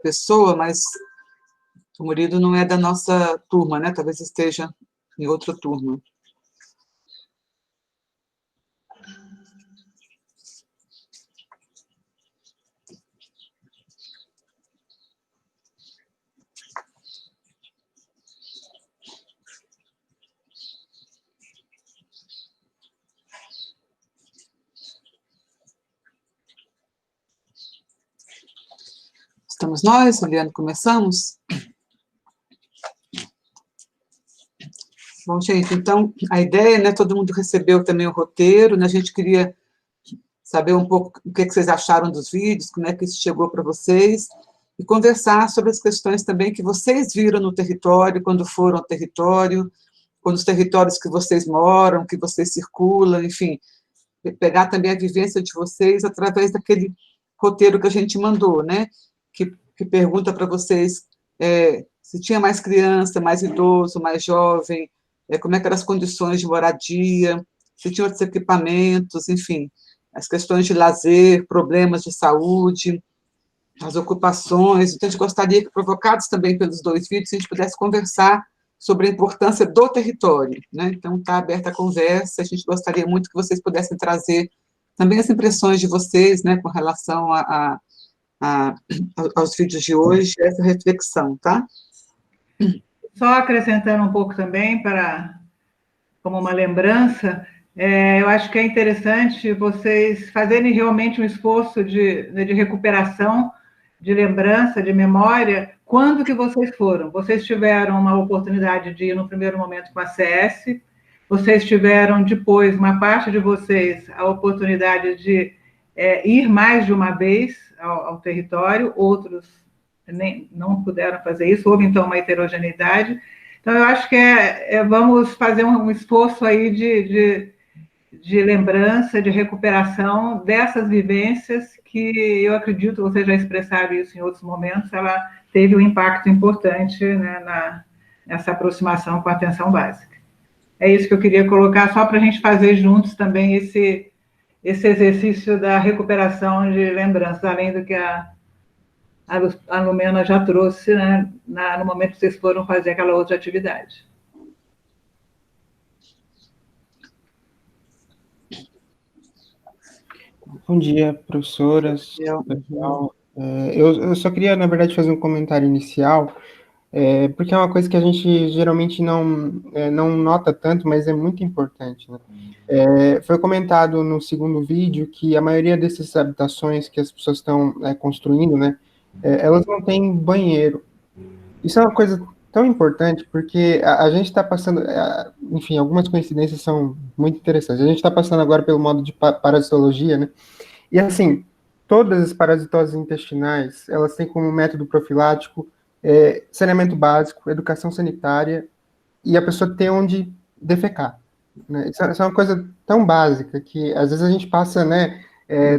pessoa, mas o Murilo não é da nossa turma, né? Talvez esteja em outra turma. Estamos nós, Juliano, começamos? Bom, gente, então, a ideia, né, todo mundo recebeu também o roteiro, né, a gente queria saber um pouco o que vocês acharam dos vídeos, como é que isso chegou para vocês, e conversar sobre as questões também que vocês viram no território, quando foram ao território, quando os territórios que vocês moram, que vocês circulam, enfim, pegar também a vivência de vocês através daquele roteiro que a gente mandou, né, que pergunta para vocês se tinha mais criança, mais idoso, mais jovem, como é que eram as condições de moradia, se tinha outros equipamentos, enfim, as questões de lazer, problemas de saúde, as ocupações. Então, a gente gostaria que, provocados também pelos 2 vídeos, a gente pudesse conversar sobre a importância do território, né? Então, está aberta a conversa, a gente gostaria muito que vocês pudessem trazer também as impressões de vocês, né, com relação aos vídeos de hoje, essa reflexão, tá? Só acrescentando um pouco também, como uma lembrança, eu acho que é interessante vocês fazerem realmente um esforço de recuperação, de lembrança, de memória, quando que vocês foram. Vocês tiveram uma oportunidade de ir no primeiro momento com a CS, vocês tiveram depois, uma parte de vocês, a oportunidade de ir mais de uma vez ao território, outros não puderam fazer isso, houve então uma heterogeneidade. Então, eu acho que vamos fazer um esforço aí de lembrança, de recuperação dessas vivências que eu acredito, vocês já expressaram isso em outros momentos, ela teve um impacto importante, né, nessa aproximação com a atenção básica. É isso que eu queria colocar, só para a gente fazer juntos também esse exercício da recuperação de lembranças, além do que a Lumena já trouxe, né, no momento que vocês foram fazer aquela outra atividade. Bom dia, professoras, pessoal. Eu só queria, na verdade, fazer um comentário inicial, porque é uma coisa que a gente geralmente não nota tanto, mas é muito importante, né? Foi comentado no segundo vídeo que a maioria dessas habitações que as pessoas estão construindo, né, elas não têm banheiro. Isso é uma coisa tão importante, porque a gente está passando, enfim, algumas coincidências são muito interessantes. A gente está passando agora pelo modo de parasitologia, né? E assim, todas as parasitoses intestinais, elas têm como método profilático saneamento básico, educação sanitária e a pessoa ter onde defecar, né? Isso é uma coisa tão básica que às vezes a gente passa, né?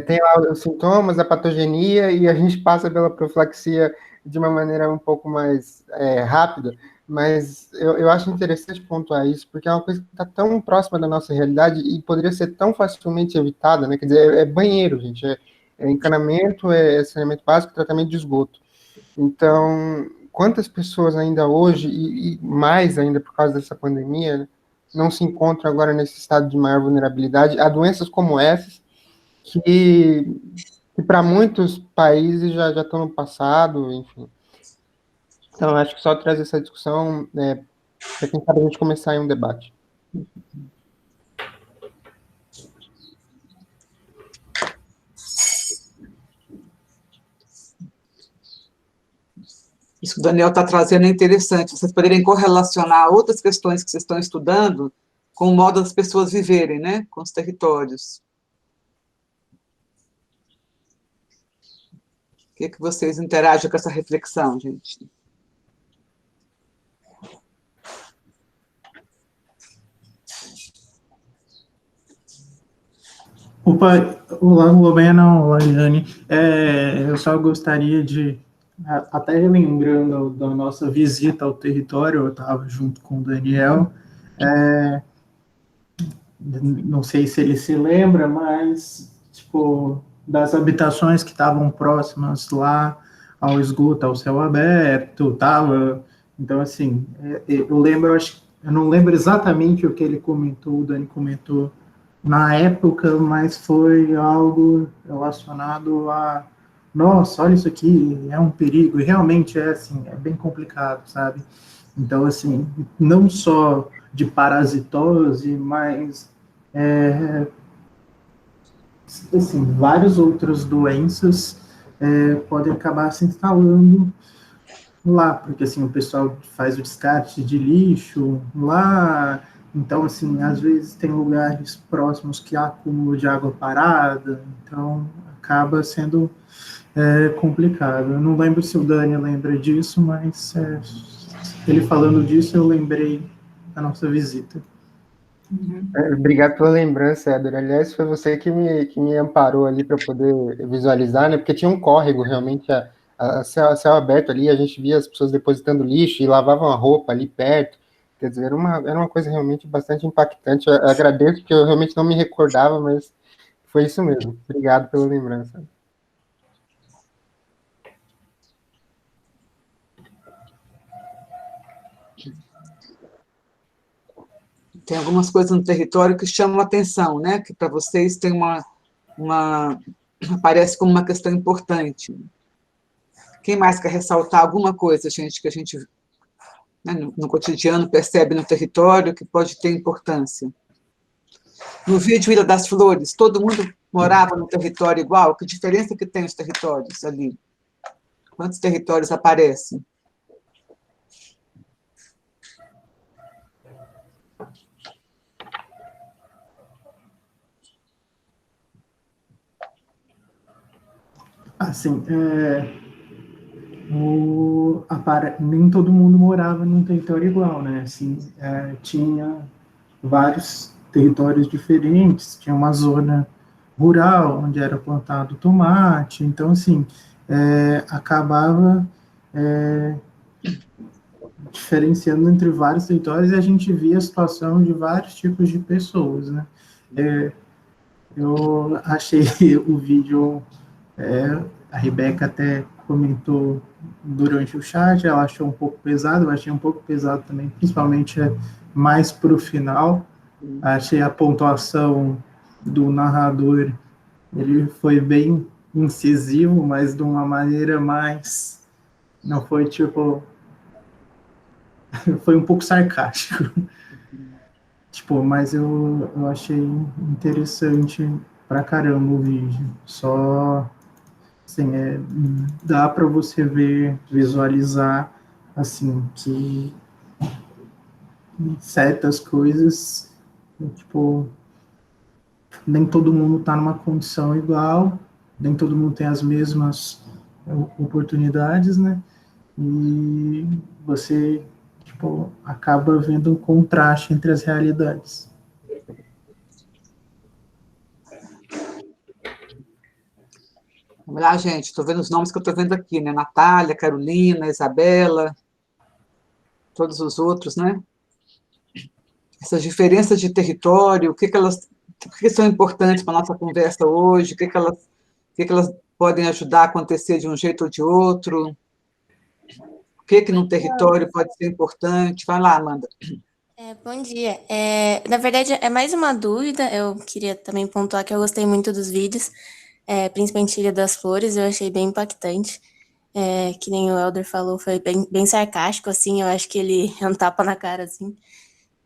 Tem lá os sintomas, a patogenia e a gente passa pela profilaxia de uma maneira um pouco mais rápida, mas eu acho interessante pontuar isso, porque é uma coisa que está tão próxima da nossa realidade e poderia ser tão facilmente evitada, né? Quer dizer, é banheiro, gente, é encanamento, é saneamento básico, tratamento de esgoto. Então, quantas pessoas ainda hoje, e mais ainda por causa dessa pandemia, né, não se encontram agora nesse estado de maior vulnerabilidade a doenças como essas, que para muitos países já estão no passado, enfim. Então, acho que só trazer essa discussão para quem sabe a gente começar em um debate. Isso que o Daniel está trazendo é interessante, vocês poderem correlacionar outras questões que vocês estão estudando com o modo das pessoas viverem, né, com os territórios. O que vocês interagem com essa reflexão, gente? Opa, olá, Lumena, olá, Liane. Eu só gostaria de, até lembrando da nossa visita ao território, eu estava junto com o Daniel, não sei se ele se lembra, mas, tipo, das habitações que estavam próximas lá ao esgoto, ao céu aberto, tava. Então, assim, eu lembro, eu não lembro exatamente o que ele comentou, o Dani comentou na época, mas foi algo relacionado a, nossa, olha isso aqui, é um perigo, e realmente é assim, é bem complicado, sabe? Então, assim, não só de parasitose, mas assim, várias outras doenças podem acabar se instalando lá, porque assim, o pessoal faz o descarte de lixo lá, então assim, às vezes tem lugares próximos que há acúmulo de água parada, então acaba sendo complicado. Eu não lembro se o Dani lembra disso, mas ele falando disso, eu lembrei da nossa visita. Obrigado pela lembrança, Éder. Aliás, foi você que me amparou ali para poder visualizar, né? Porque tinha um córrego realmente a céu aberto ali, a gente via as pessoas depositando lixo e lavavam a roupa ali perto. Quer dizer, era uma coisa realmente bastante impactante. Eu agradeço, porque eu realmente não me recordava, mas foi isso mesmo. Obrigado pela lembrança. Tem algumas coisas no território que chamam a atenção, né? Que para vocês tem aparece como uma questão importante. Quem mais quer ressaltar alguma coisa, gente, que a gente, né, no cotidiano percebe no território que pode ter importância? No vídeo Ilha das Flores, todo mundo morava no território igual? Que diferença que tem os territórios ali? Quantos territórios aparecem? Assim, nem todo mundo morava num território igual, né? Assim, tinha vários territórios diferentes, tinha uma zona rural onde era plantado tomate, então assim acabava diferenciando entre vários territórios e a gente via a situação de vários tipos de pessoas, né? Eu achei o vídeo, a Rebeca até comentou durante o chat, ela achou um pouco pesado, eu achei um pouco pesado também, principalmente mais para o final. Achei a pontuação do narrador, ele foi bem incisivo, mas de uma maneira mais, não foi tipo, foi um pouco sarcástico. Tipo, mas eu achei interessante pra caramba o vídeo. Só, assim, dá para você ver, visualizar, assim, que certas coisas, tipo, nem todo mundo está numa condição igual, nem todo mundo tem as mesmas oportunidades, né? E você, tipo, acaba vendo um contraste entre as realidades. Vamos lá, gente, estou vendo os nomes que eu estou vendo aqui, né? Natália, Carolina, Isabela, todos os outros, né? Essas diferenças de território, o que são importantes para a nossa conversa hoje, o que elas podem ajudar a acontecer de um jeito ou de outro, o que num território pode ser importante. Vai lá, Amanda. Bom dia. Na verdade, é mais uma dúvida. Eu queria também pontuar que eu gostei muito dos vídeos, principalmente Ilha das Flores, eu achei bem impactante. Que nem o Elder falou, foi bem sarcástico, assim, eu acho que ele é um tapa na cara, assim.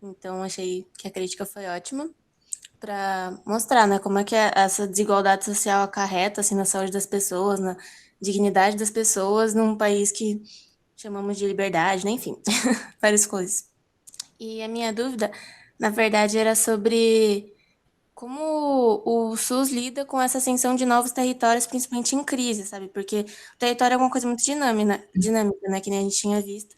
Então, achei que a crítica foi ótima para mostrar, né, como é que essa desigualdade social acarreta, assim, na saúde das pessoas, na dignidade das pessoas num país que chamamos de liberdade, né, enfim, várias coisas. E a minha dúvida, na verdade, era sobre como o SUS lida com essa ascensão de novos territórios, principalmente em crise, sabe? Porque o território é uma coisa muito dinâmica, né? Que nem a gente tinha visto.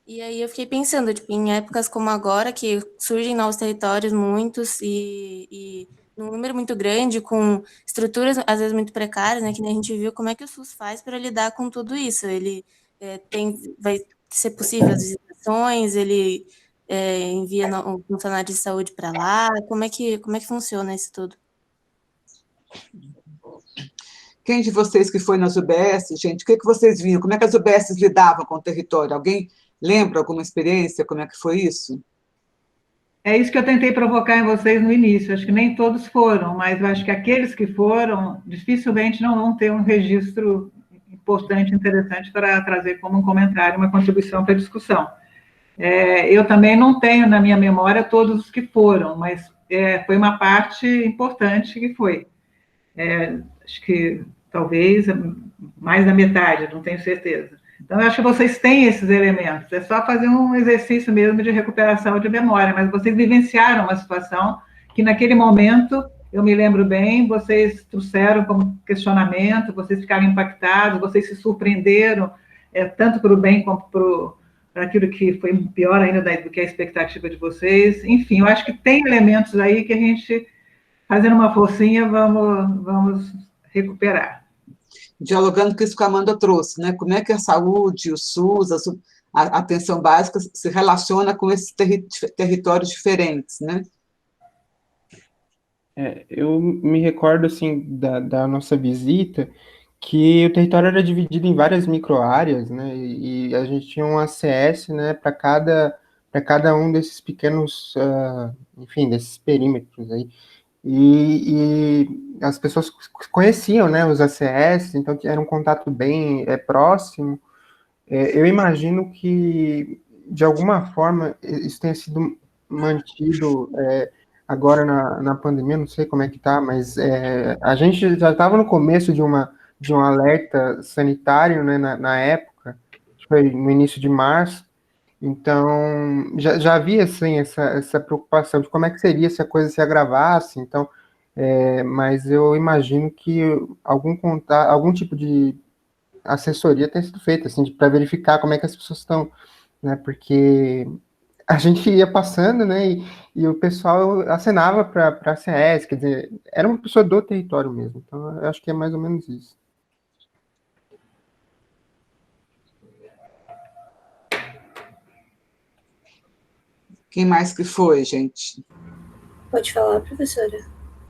E aí eu fiquei pensando, tipo, em épocas como agora, que surgem novos territórios, muitos, e num número muito grande, com estruturas, às vezes, muito precárias, né? Que nem a gente viu, como é que o SUS faz para lidar com tudo isso? Ele vai ser possível as visitações, ele envia um funcionário de saúde para lá, como é que funciona isso tudo? Quem de vocês que foi nas UBS, gente, o que vocês viram? Como é que as UBS lidavam com o território? Alguém lembra alguma experiência? Como é que foi isso? É isso que eu tentei provocar em vocês no início. Acho que nem todos foram, mas eu acho que aqueles que foram, dificilmente não vão ter um registro importante, interessante para trazer como um comentário, uma contribuição para a discussão. Eu também não tenho na minha memória todos os que foram, mas foi uma parte importante que foi. Acho que talvez mais da metade, não tenho certeza. Então, eu acho que vocês têm esses elementos, é só fazer um exercício mesmo de recuperação de memória, mas vocês vivenciaram uma situação que, naquele momento, eu me lembro bem, vocês trouxeram como questionamento, vocês ficaram impactados, vocês se surpreenderam, tanto para o bem quanto para aquilo que foi pior ainda do que a expectativa de vocês. Enfim, eu acho que tem elementos aí que a gente, fazendo uma forcinha, vamos recuperar. Dialogando com isso que a Amanda trouxe, né? Como é que a saúde, o SUS, a atenção básica se relaciona com esses territórios diferentes, né? Eu me recordo, assim, da nossa visita, que o território era dividido em várias microáreas, né? E a gente tinha um ACS, né, para cada um desses pequenos, enfim, desses perímetros aí. E as pessoas conheciam, né, os ACS, então era um contato bem próximo. Eu imagino que, de alguma forma, isso tenha sido mantido agora na pandemia, não sei como é que tá, mas a gente já estava no começo de um alerta sanitário, né, na época, foi no início de março. Então, já havia, assim, essa preocupação de como é que seria se a coisa se agravasse. Então, mas eu imagino que algum tipo de assessoria tenha sido feita, assim, para verificar como é que as pessoas estão, né? Porque a gente ia passando, né? E o pessoal acenava para a CS, quer dizer, era uma pessoa do território mesmo. Então, eu acho que é mais ou menos isso. Quem mais que foi, gente? Pode falar, professora?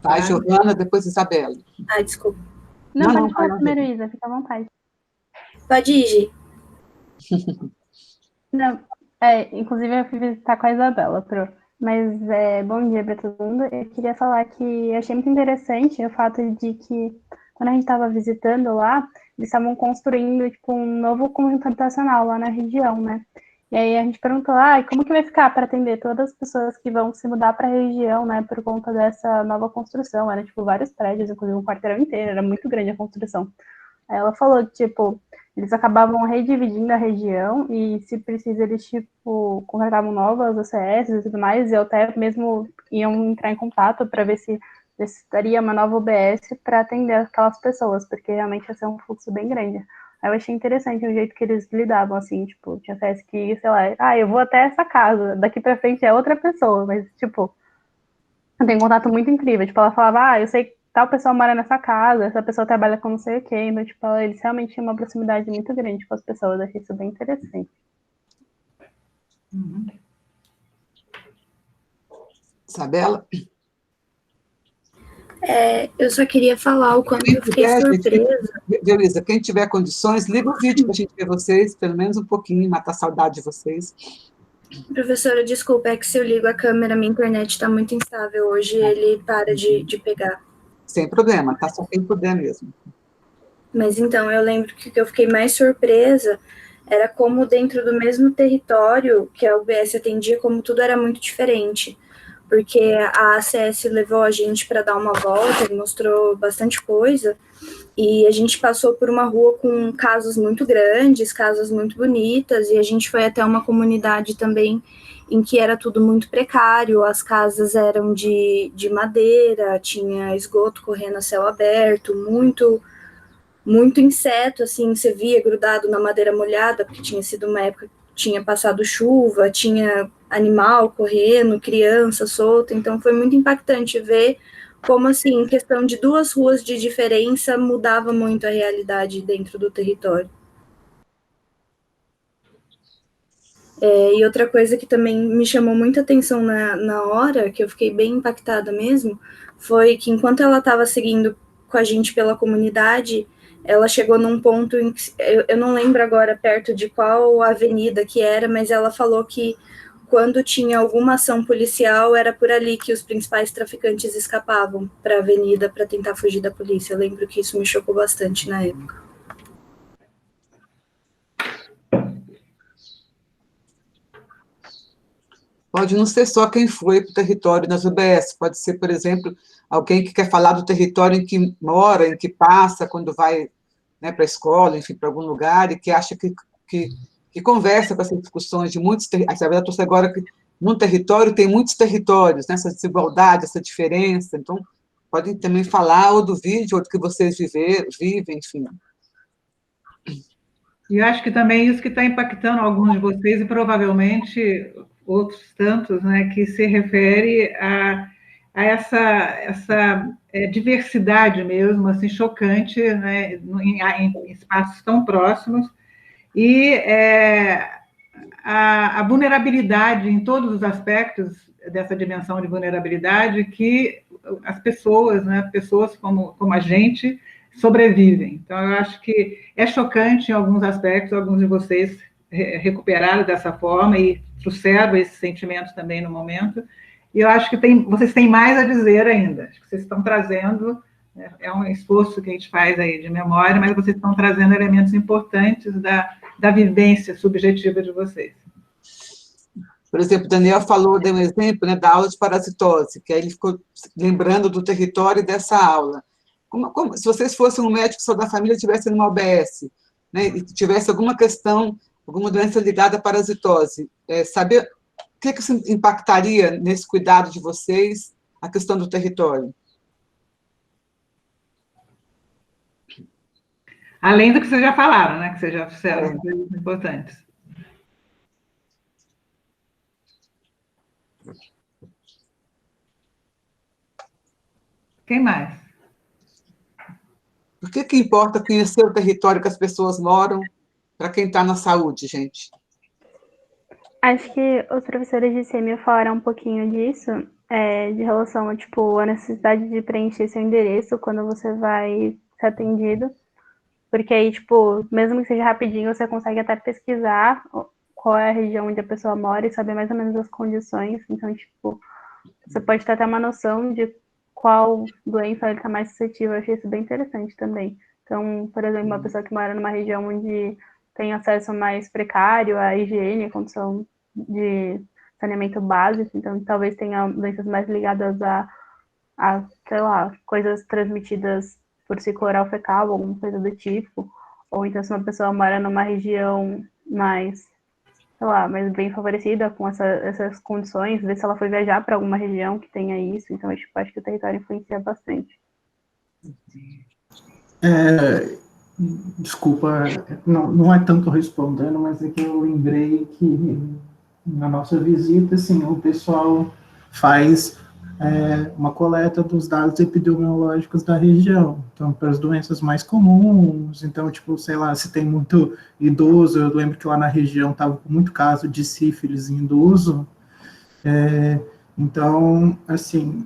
Tá, Giovana, depois Isabela. Desculpa. Não, pode falar primeiro, Isa, fica à vontade. Pode ir, Gi. Não, inclusive eu fui visitar com a Isabela, mas bom dia para todo mundo. Eu queria falar que eu achei muito interessante o fato de que, quando a gente estava visitando lá, eles estavam construindo tipo, um novo conjunto habitacional lá na região, né? E aí a gente perguntou, como que vai ficar para atender todas as pessoas que vão se mudar para a região, né, por conta dessa nova construção? Era, tipo, vários prédios, inclusive um quarteirão inteiro, era muito grande a construção. Aí ela falou que, tipo, eles acabavam redividindo a região e, se precisa, eles, tipo, contratavam novas ACS e tudo mais, e até mesmo iam entrar em contato para ver se daria uma nova UBS para atender aquelas pessoas, porque realmente ia ser um fluxo bem grande. Eu achei interessante o jeito que eles lidavam, assim, tipo, tinha CS que, sei lá, eu vou até essa casa, daqui pra frente é outra pessoa, mas, tipo, tem um contato muito incrível, tipo, ela falava, eu sei que tal pessoa mora nessa casa, essa pessoa trabalha com não sei o quê, então, tipo, eles realmente tinham uma proximidade muito grande com as pessoas, eu achei isso bem interessante. Isabela? Eu só queria falar o quanto eu fiquei surpresa. Beleza, quem tiver condições, liga o vídeo para a gente ver vocês, pelo menos um pouquinho, matar a saudade de vocês. Professora, desculpa, é que se eu ligo a câmera, minha internet está muito instável hoje, ele para de pegar. Sem problema, tá? Só quem puder mesmo. Mas então, eu lembro que o que eu fiquei mais surpresa era como, dentro do mesmo território que a UBS atendia, como tudo era muito diferente. Porque a ACS levou a gente para dar uma volta, mostrou bastante coisa, e a gente passou por uma rua com casas muito grandes, casas muito bonitas, e a gente foi até uma comunidade também em que era tudo muito precário, as casas eram de madeira, tinha esgoto correndo a céu aberto, muito inseto, assim, você via grudado na madeira molhada, porque tinha sido uma época que tinha passado chuva, tinha animal correndo, criança solta, então foi muito impactante ver como, assim, em questão de 2 ruas de diferença, mudava muito a realidade dentro do território. E outra coisa que também me chamou muita atenção na hora, que eu fiquei bem impactada mesmo, foi que enquanto ela estava seguindo com a gente pela comunidade, ela chegou num ponto em que, eu não lembro agora perto de qual avenida que era, mas ela falou que quando tinha alguma ação policial, era por ali que os principais traficantes escapavam para a avenida para tentar fugir da polícia. Eu lembro que isso me chocou bastante na época. Pode não ser só quem foi para o território das UBS, pode ser, por exemplo, alguém que quer falar do território em que mora, em que passa, quando vai, né, para a escola, enfim, para algum lugar, e que acha que conversa com essas discussões de muitos territórios. A verdade, agora que num território tem muitos territórios, né, essa desigualdade, essa diferença. Então, podem também falar ou do vídeo, ou do que vocês vivem, enfim. E eu acho que também isso que está impactando alguns de vocês, e provavelmente outros tantos, né, que se refere a essa diversidade mesmo, assim, chocante, né, em espaços tão próximos, e a vulnerabilidade em todos os aspectos dessa dimensão de vulnerabilidade que as pessoas, né, pessoas como a gente, sobrevivem. Então, eu acho que é chocante em alguns aspectos, alguns de vocês recuperaram dessa forma e trouxeram esses sentimentos também no momento, e eu acho que vocês têm mais a dizer ainda. Acho que vocês estão trazendo, é um esforço que a gente faz aí de memória, mas vocês estão trazendo elementos importantes da vivência subjetiva de vocês. Por exemplo, Daniel deu um exemplo, né, da aula de parasitose, que aí ele ficou lembrando do território dessa aula. Como se vocês fossem um médico só da família e tivessem numa OBS, né, e tivesse alguma questão, alguma doença ligada à parasitose, saber o que isso impactaria nesse cuidado de vocês, a questão do território? Além do que vocês já falaram, né, que vocês já fizeram coisas importantes. Quem mais? Por que importa conhecer o território que as pessoas moram para quem está na saúde, gente? Acho que os professores de sêmio falaram um pouquinho disso, de relação a, tipo, a necessidade de preencher seu endereço quando você vai ser atendido, porque aí, tipo, mesmo que seja rapidinho, você consegue até pesquisar qual é a região onde a pessoa mora e saber mais ou menos as condições, então, tipo, você pode ter até uma noção de qual doença ele está mais suscetível. Eu achei isso bem interessante também. Então, por exemplo, uma pessoa que mora numa região onde tem acesso mais precário à higiene, condição de saneamento básico, então talvez tenha doenças mais ligadas a sei lá, coisas transmitidas por ciclo oral fecal, alguma coisa do tipo, ou então se uma pessoa mora numa região mais, sei lá, mais bem favorecida com essas condições, ver se ela foi viajar para alguma região que tenha isso, então eu acho que o território influencia bastante. Desculpa, não é tanto respondendo, mas é que eu lembrei que na nossa visita, assim, o pessoal faz uma coleta dos dados epidemiológicos da região, então, para as doenças mais comuns, então, tipo, sei lá, se tem muito idoso, eu lembro que lá na região estava com muito caso de sífilis em idoso, então, assim,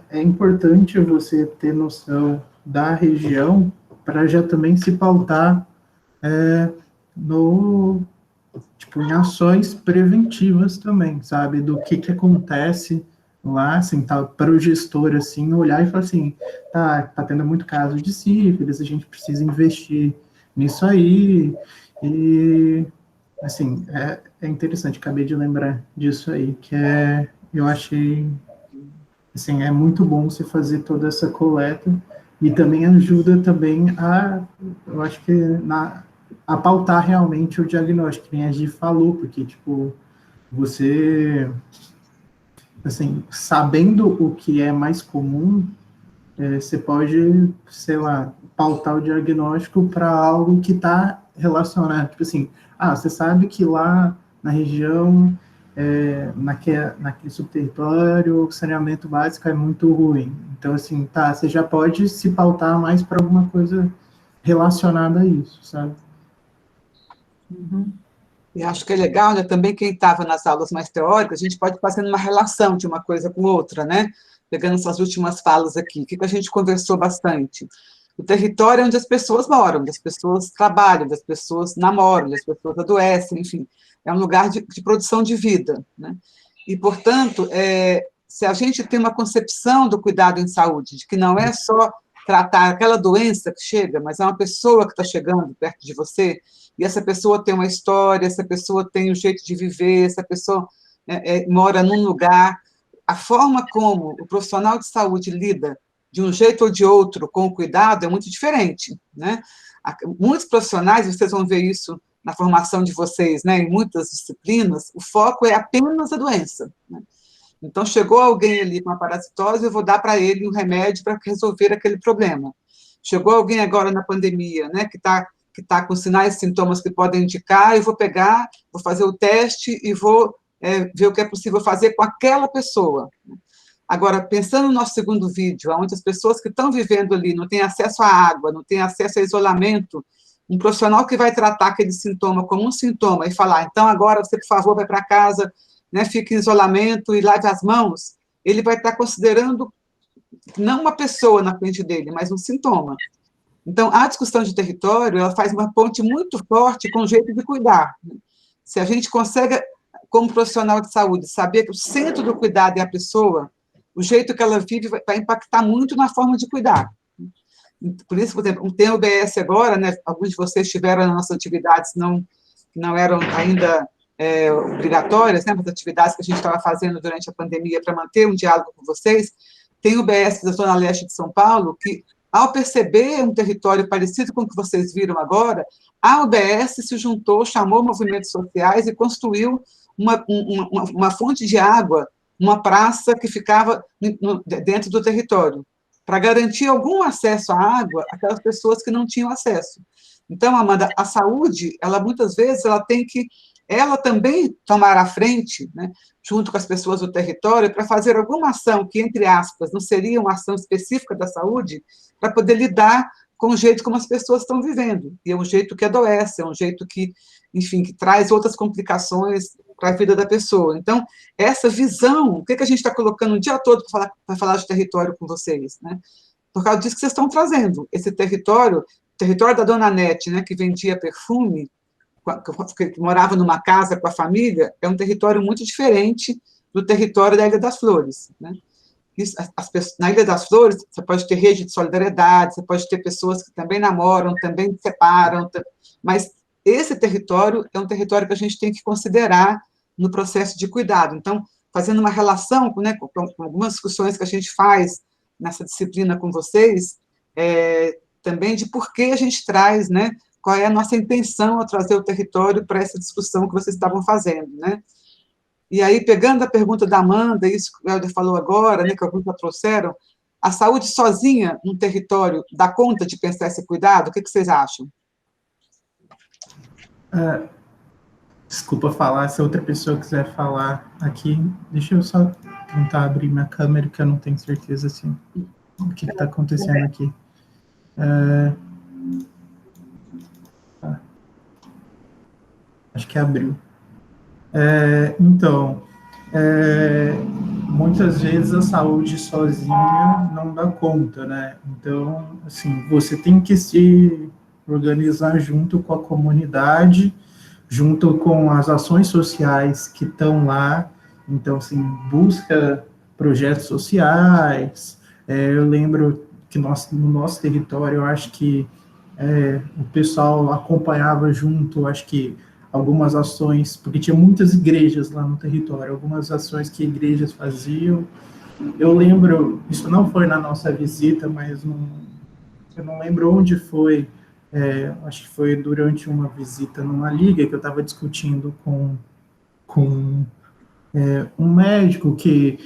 é importante você ter noção da região para já também se pautar em ações preventivas também, sabe, do que acontece lá, assim, tá, para o gestor, assim, olhar e falar assim, tá tendo muito caso de sífilis, a gente precisa investir nisso aí, e, assim, é interessante, acabei de lembrar disso aí, que eu achei, assim, é muito bom você fazer toda essa coleta, e também ajuda também eu acho que a pautar realmente o diagnóstico, que nem a Gi falou, porque, tipo, você, assim, sabendo o que é mais comum, você pode, sei lá, pautar o diagnóstico para algo que está relacionado, tipo assim, você sabe que lá na região, naquele subterritório, o saneamento básico é muito ruim. Então, assim, você já pode se pautar mais para alguma coisa relacionada a isso, sabe? Uhum. E acho que é legal, né, também quem estava nas aulas mais teóricas, a gente pode ir fazendo uma relação de uma coisa com outra, né? Pegando essas últimas falas aqui, o que a gente conversou bastante? O território é onde as pessoas moram, onde as pessoas trabalham, onde as pessoas namoram, onde as pessoas adoecem, enfim, é um lugar de produção de vida, né? E, portanto, se a gente tem uma concepção do cuidado em saúde, de que não é só tratar aquela doença que chega, mas é uma pessoa que está chegando perto de você, e essa pessoa tem uma história, essa pessoa tem um jeito de viver, essa pessoa mora num lugar. A forma como o profissional de saúde lida de um jeito ou de outro com o cuidado é muito diferente, né? Muitos profissionais, vocês vão ver isso na formação de vocês, né, em muitas disciplinas, o foco é apenas a doença, né? Então, chegou alguém ali com uma parasitose, eu vou dar para ele um remédio para resolver aquele problema. Chegou alguém agora na pandemia, né, que tá com sinais e sintomas que podem indicar, eu vou pegar, vou fazer o teste e vou ver o que é possível fazer com aquela pessoa. Agora, pensando no nosso segundo vídeo, onde as pessoas que estão vivendo ali não têm acesso à água, não têm acesso a isolamento, um profissional que vai tratar aquele sintoma como um sintoma e falar, então agora você, por favor, vai para casa, né, fique em isolamento e lave as mãos, ele vai estar considerando não uma pessoa na frente dele, mas um sintoma. Então, a discussão de território, ela faz uma ponte muito forte com o jeito de cuidar. Se a gente consegue, como profissional de saúde, saber que o centro do cuidado é a pessoa, o jeito que ela vive vai impactar muito na forma de cuidar. Por isso, por exemplo, tem o UBS agora, né, alguns de vocês tiveram nas nossas atividades, não eram ainda obrigatórias, né, as atividades que a gente estava fazendo durante a pandemia para manter um diálogo com vocês. Tem o UBS da Zona Leste de São Paulo, que, ao perceber um território parecido com o que vocês viram agora, a UBS se juntou, chamou movimentos sociais e construiu uma fonte de água, uma praça que ficava dentro do território, para garantir algum acesso à água àquelas pessoas que não tinham acesso. Então, Amanda, a saúde, ela muitas vezes ela tem que ela também tomar a frente, né, junto com as pessoas do território, para fazer alguma ação que, entre aspas, não seria uma ação específica da saúde, para poder lidar com o jeito como as pessoas estão vivendo. E é um jeito que adoece, é um jeito que, enfim, que traz outras complicações para a vida da pessoa. Então, essa visão, o que a gente está colocando o dia todo para falar de território com vocês, né? Por causa disso que vocês estão trazendo. Esse território da Dona Nete, né, que vendia perfume, que morava numa casa com a família, é um território muito diferente do território da Ilha das Flores, né? Na Ilha das Flores, você pode ter rede de solidariedade, você pode ter pessoas que também namoram, também se separam, mas esse território é um território que a gente tem que considerar no processo de cuidado. Então, fazendo uma relação, né, com algumas discussões que a gente faz nessa disciplina com vocês, também de por que a gente traz, né, qual é a nossa intenção ao trazer o território para essa discussão que vocês estavam fazendo, né? E aí, pegando a pergunta da Amanda, isso que o Helder falou agora, né, que alguns já trouxeram, a saúde sozinha num território dá conta de pensar esse cuidado? O que vocês acham? Desculpa falar, se outra pessoa quiser falar aqui, deixa eu só tentar abrir minha câmera, que eu não tenho certeza assim, o que está acontecendo aqui. Acho que abriu. Então, muitas vezes a saúde sozinha não dá conta, né? Então, assim, você tem que se organizar junto com a comunidade, junto com as ações sociais que estão lá. Então, assim, busca projetos sociais. Eu lembro que no nosso território, eu acho que o pessoal acompanhava junto, acho que algumas ações, porque tinha muitas igrejas lá no território, algumas ações que igrejas faziam. Eu lembro, isso não foi na nossa visita, mas eu não lembro onde foi, acho que foi durante uma visita numa liga que eu estava discutindo com um médico que,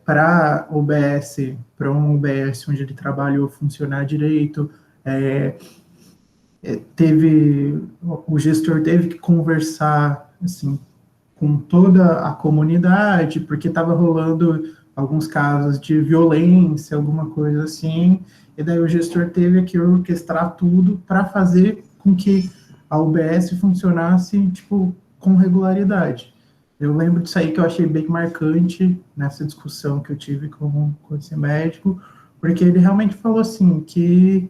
para um UBS onde ele trabalhou funcionar direito, o gestor teve que conversar assim, com toda a comunidade, porque estava rolando alguns casos de violência, alguma coisa assim, e daí o gestor teve que orquestrar tudo para fazer com que a UBS funcionasse, tipo, com regularidade. Eu lembro disso aí que eu achei bem marcante nessa discussão que eu tive com esse médico, porque ele realmente falou assim, que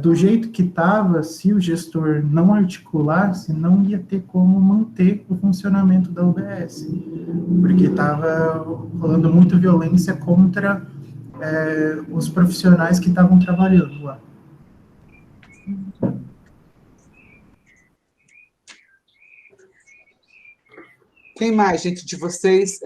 do jeito que estava, se o gestor não articulasse, não ia ter como manter o funcionamento da UBS, porque estava rolando muita violência contra os profissionais que estavam trabalhando lá. Quem mais, gente, de vocês?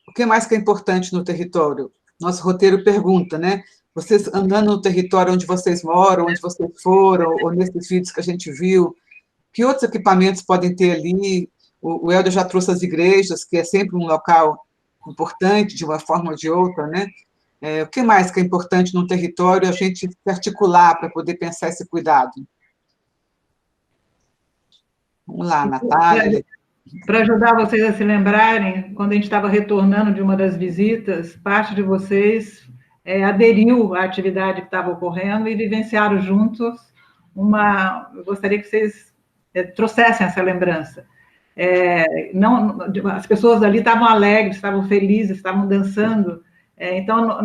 O que mais que é importante no território? Nosso roteiro pergunta, né? Vocês andando no território onde vocês moram, onde vocês foram, ou nesses vídeos que a gente viu, que outros equipamentos podem ter ali? O Helder já trouxe as igrejas, que é sempre um local importante, de uma forma ou de outra, né? O que mais que é importante no território a gente se articular para poder pensar esse cuidado? Vamos lá, Natália. Para ajudar vocês a se lembrarem, quando a gente estava retornando de uma das visitas, parte de vocês aderiu à atividade que estava ocorrendo e vivenciaram juntos eu gostaria que vocês trouxessem essa lembrança. As pessoas ali estavam alegres, estavam felizes, estavam dançando, então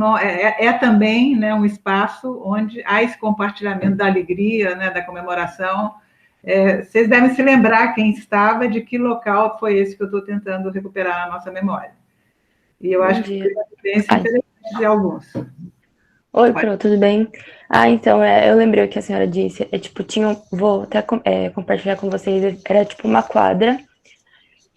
também, né, um espaço onde há esse compartilhamento da alegria, né, da comemoração. Vocês devem se lembrar quem estava, de que local foi esse que eu estou tentando recuperar na nossa memória. E eu acho que foi uma experiência interessante de alguns. Oi, Pro, tudo bem? Então, eu lembrei o que a senhora disse, vou até compartilhar com vocês, era tipo uma quadra,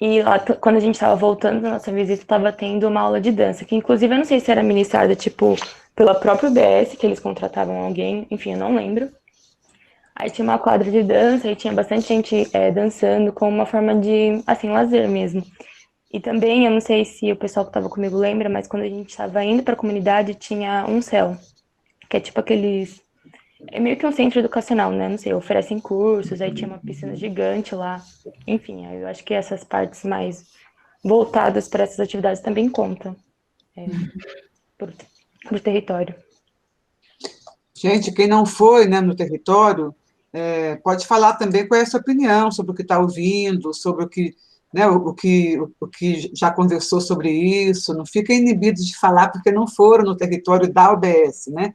e lá, quando a gente estava voltando da nossa visita, estava tendo uma aula de dança, que inclusive eu não sei se era ministrada, tipo, pela própria UBS, que eles contratavam alguém, enfim, eu não lembro. Aí tinha uma quadra de dança, e tinha bastante gente dançando, como uma forma de, assim, lazer mesmo. E também, eu não sei se o pessoal que estava comigo lembra, mas quando a gente estava indo para a comunidade, tinha um céu, que é tipo aqueles... É meio que um centro educacional, né? Não sei, oferecem cursos, aí tinha uma piscina gigante lá. Enfim, eu acho que essas partes mais voltadas para essas atividades também contam pro território. Gente, quem não foi, né, no território, pode falar também qual é a sua opinião sobre o que está ouvindo, sobre o que, né, o que já conversou sobre isso. Não fiquem inibidos de falar porque não foram no território da UBS, né?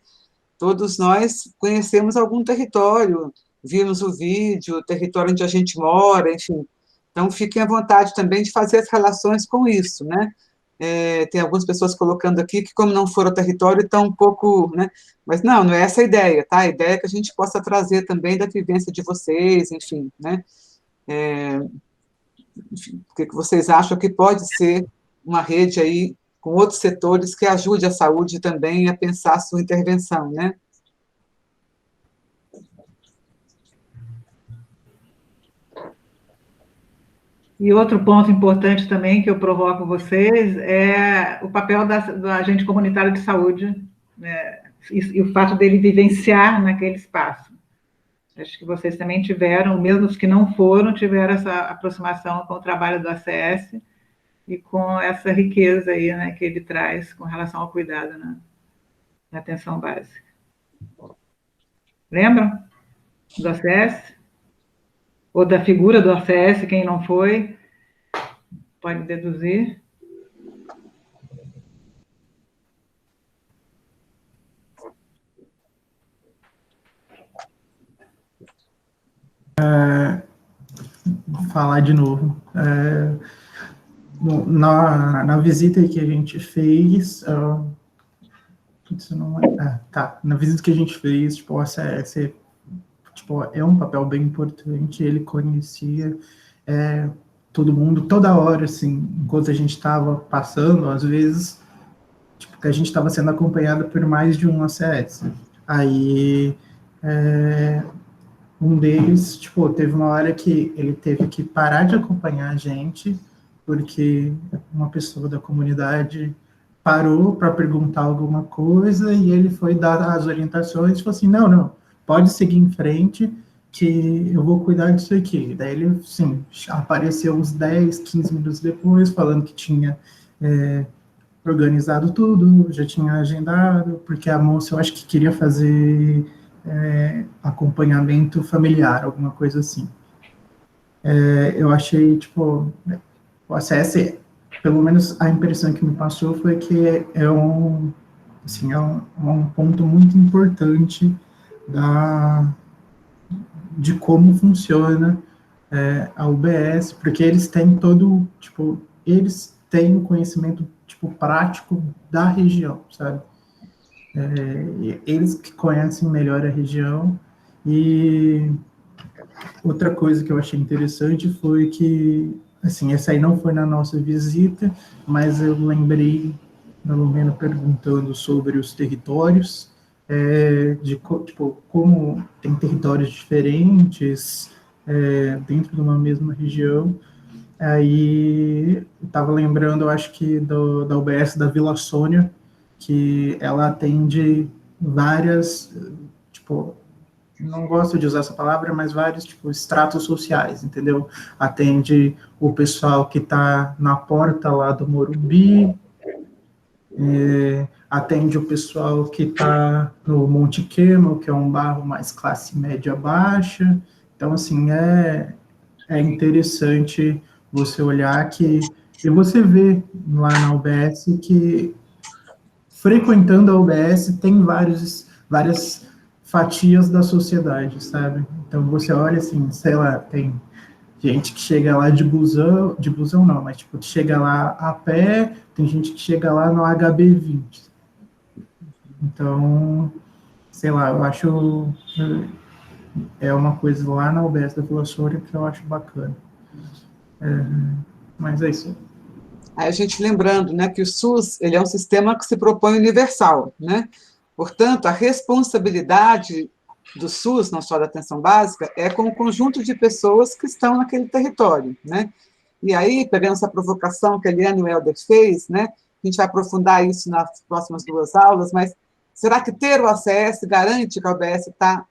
Todos nós conhecemos algum território, vimos o vídeo, o território onde a gente mora, enfim. Então, fiquem à vontade também de fazer as relações com isso, né? Tem algumas pessoas colocando aqui que, como não foram ao território, estão um pouco, né? Mas não é essa a ideia, tá? A ideia é que a gente possa trazer também da vivência de vocês, enfim, né? Enfim, o que vocês acham que pode ser uma rede aí com outros setores que ajude a saúde também a pensar a sua intervenção, né? E outro ponto importante também que eu provoco vocês é o papel do agente comunitário de saúde, né, e o fato dele vivenciar naquele espaço. Acho que vocês também tiveram, mesmo os que não foram, tiveram essa aproximação com o trabalho do ACS e com essa riqueza aí, né, que ele traz com relação ao cuidado na atenção básica. Lembram do ACS? Ou da figura do ACS, quem não foi, pode deduzir. Vou falar de novo. Na visita que a gente fez, na visita que a gente fez, tipo, o ACS é um papel bem importante, ele conhecia todo mundo, toda hora, assim, enquanto a gente estava passando, às vezes, tipo, que a gente estava sendo acompanhado por mais de um ACS. Aí, um deles, tipo, teve uma hora que ele teve que parar de acompanhar a gente, porque uma pessoa da comunidade parou para perguntar alguma coisa, e ele foi dar as orientações, e falou assim, não, pode seguir em frente, que eu vou cuidar disso aqui. Daí ele, sim, apareceu uns 10, 15 minutos depois, falando que tinha organizado tudo, já tinha agendado, porque a moça, eu acho que queria fazer acompanhamento familiar, alguma coisa assim. Eu achei, tipo, o ACS, pelo menos a impressão que me passou foi que assim, é um ponto muito importante de como funciona a UBS, porque eles têm eles têm um conhecimento, tipo, prático da região, sabe? Eles que conhecem melhor a região. E outra coisa que eu achei interessante foi que, assim, essa aí não foi na nossa visita, mas eu lembrei da Lumena perguntando sobre os territórios, tipo, como tem territórios diferentes dentro de uma mesma região. Aí eu estava lembrando, eu acho que da UBS da Vila Sônia, que ela atende várias, tipo, não gosto de usar essa palavra, mas vários, tipo, estratos sociais, entendeu? Atende o pessoal que está na porta lá do Morumbi, atende o pessoal que está no Monte Quema, que é um bairro mais classe média baixa. Então, assim, é interessante você olhar e você vê lá na UBS que, frequentando a UBS, tem várias fatias da sociedade, sabe? Então, você olha assim, sei lá, tem gente que chega lá de busão não, mas, tipo, que chega lá a pé, tem gente que chega lá no HB20. Então, sei lá, eu acho uma coisa lá na UBS da Vila Sônia que eu acho bacana. Mas é isso. Aí a gente lembrando, né, que o SUS ele é um sistema que se propõe universal, né? Portanto, a responsabilidade do SUS, não só da atenção básica, é com o conjunto de pessoas que estão naquele território, né? E aí, pegando essa provocação que a Eliane Welder fez, né, a gente vai aprofundar isso nas próximas 2 aulas, mas será que ter o ACS garante que a UBS está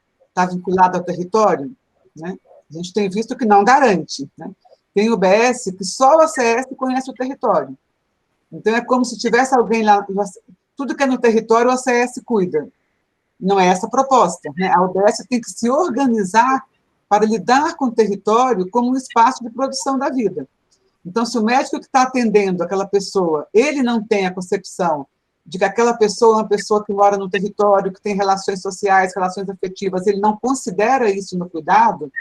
vinculada ao território? Né? A gente tem visto que não garante, né? Tem UBS que só o ACS conhece o território. Então, é como se tivesse alguém lá, tudo que é no território, o ACS cuida. Não é essa a proposta, né? A UBS tem que se organizar para lidar com o território como um espaço de produção da vida. Então, se o médico que está atendendo aquela pessoa, ele não tem a concepção de que aquela pessoa é uma pessoa que mora no território, que tem relações sociais, relações afetivas, ele não considera isso no cuidado,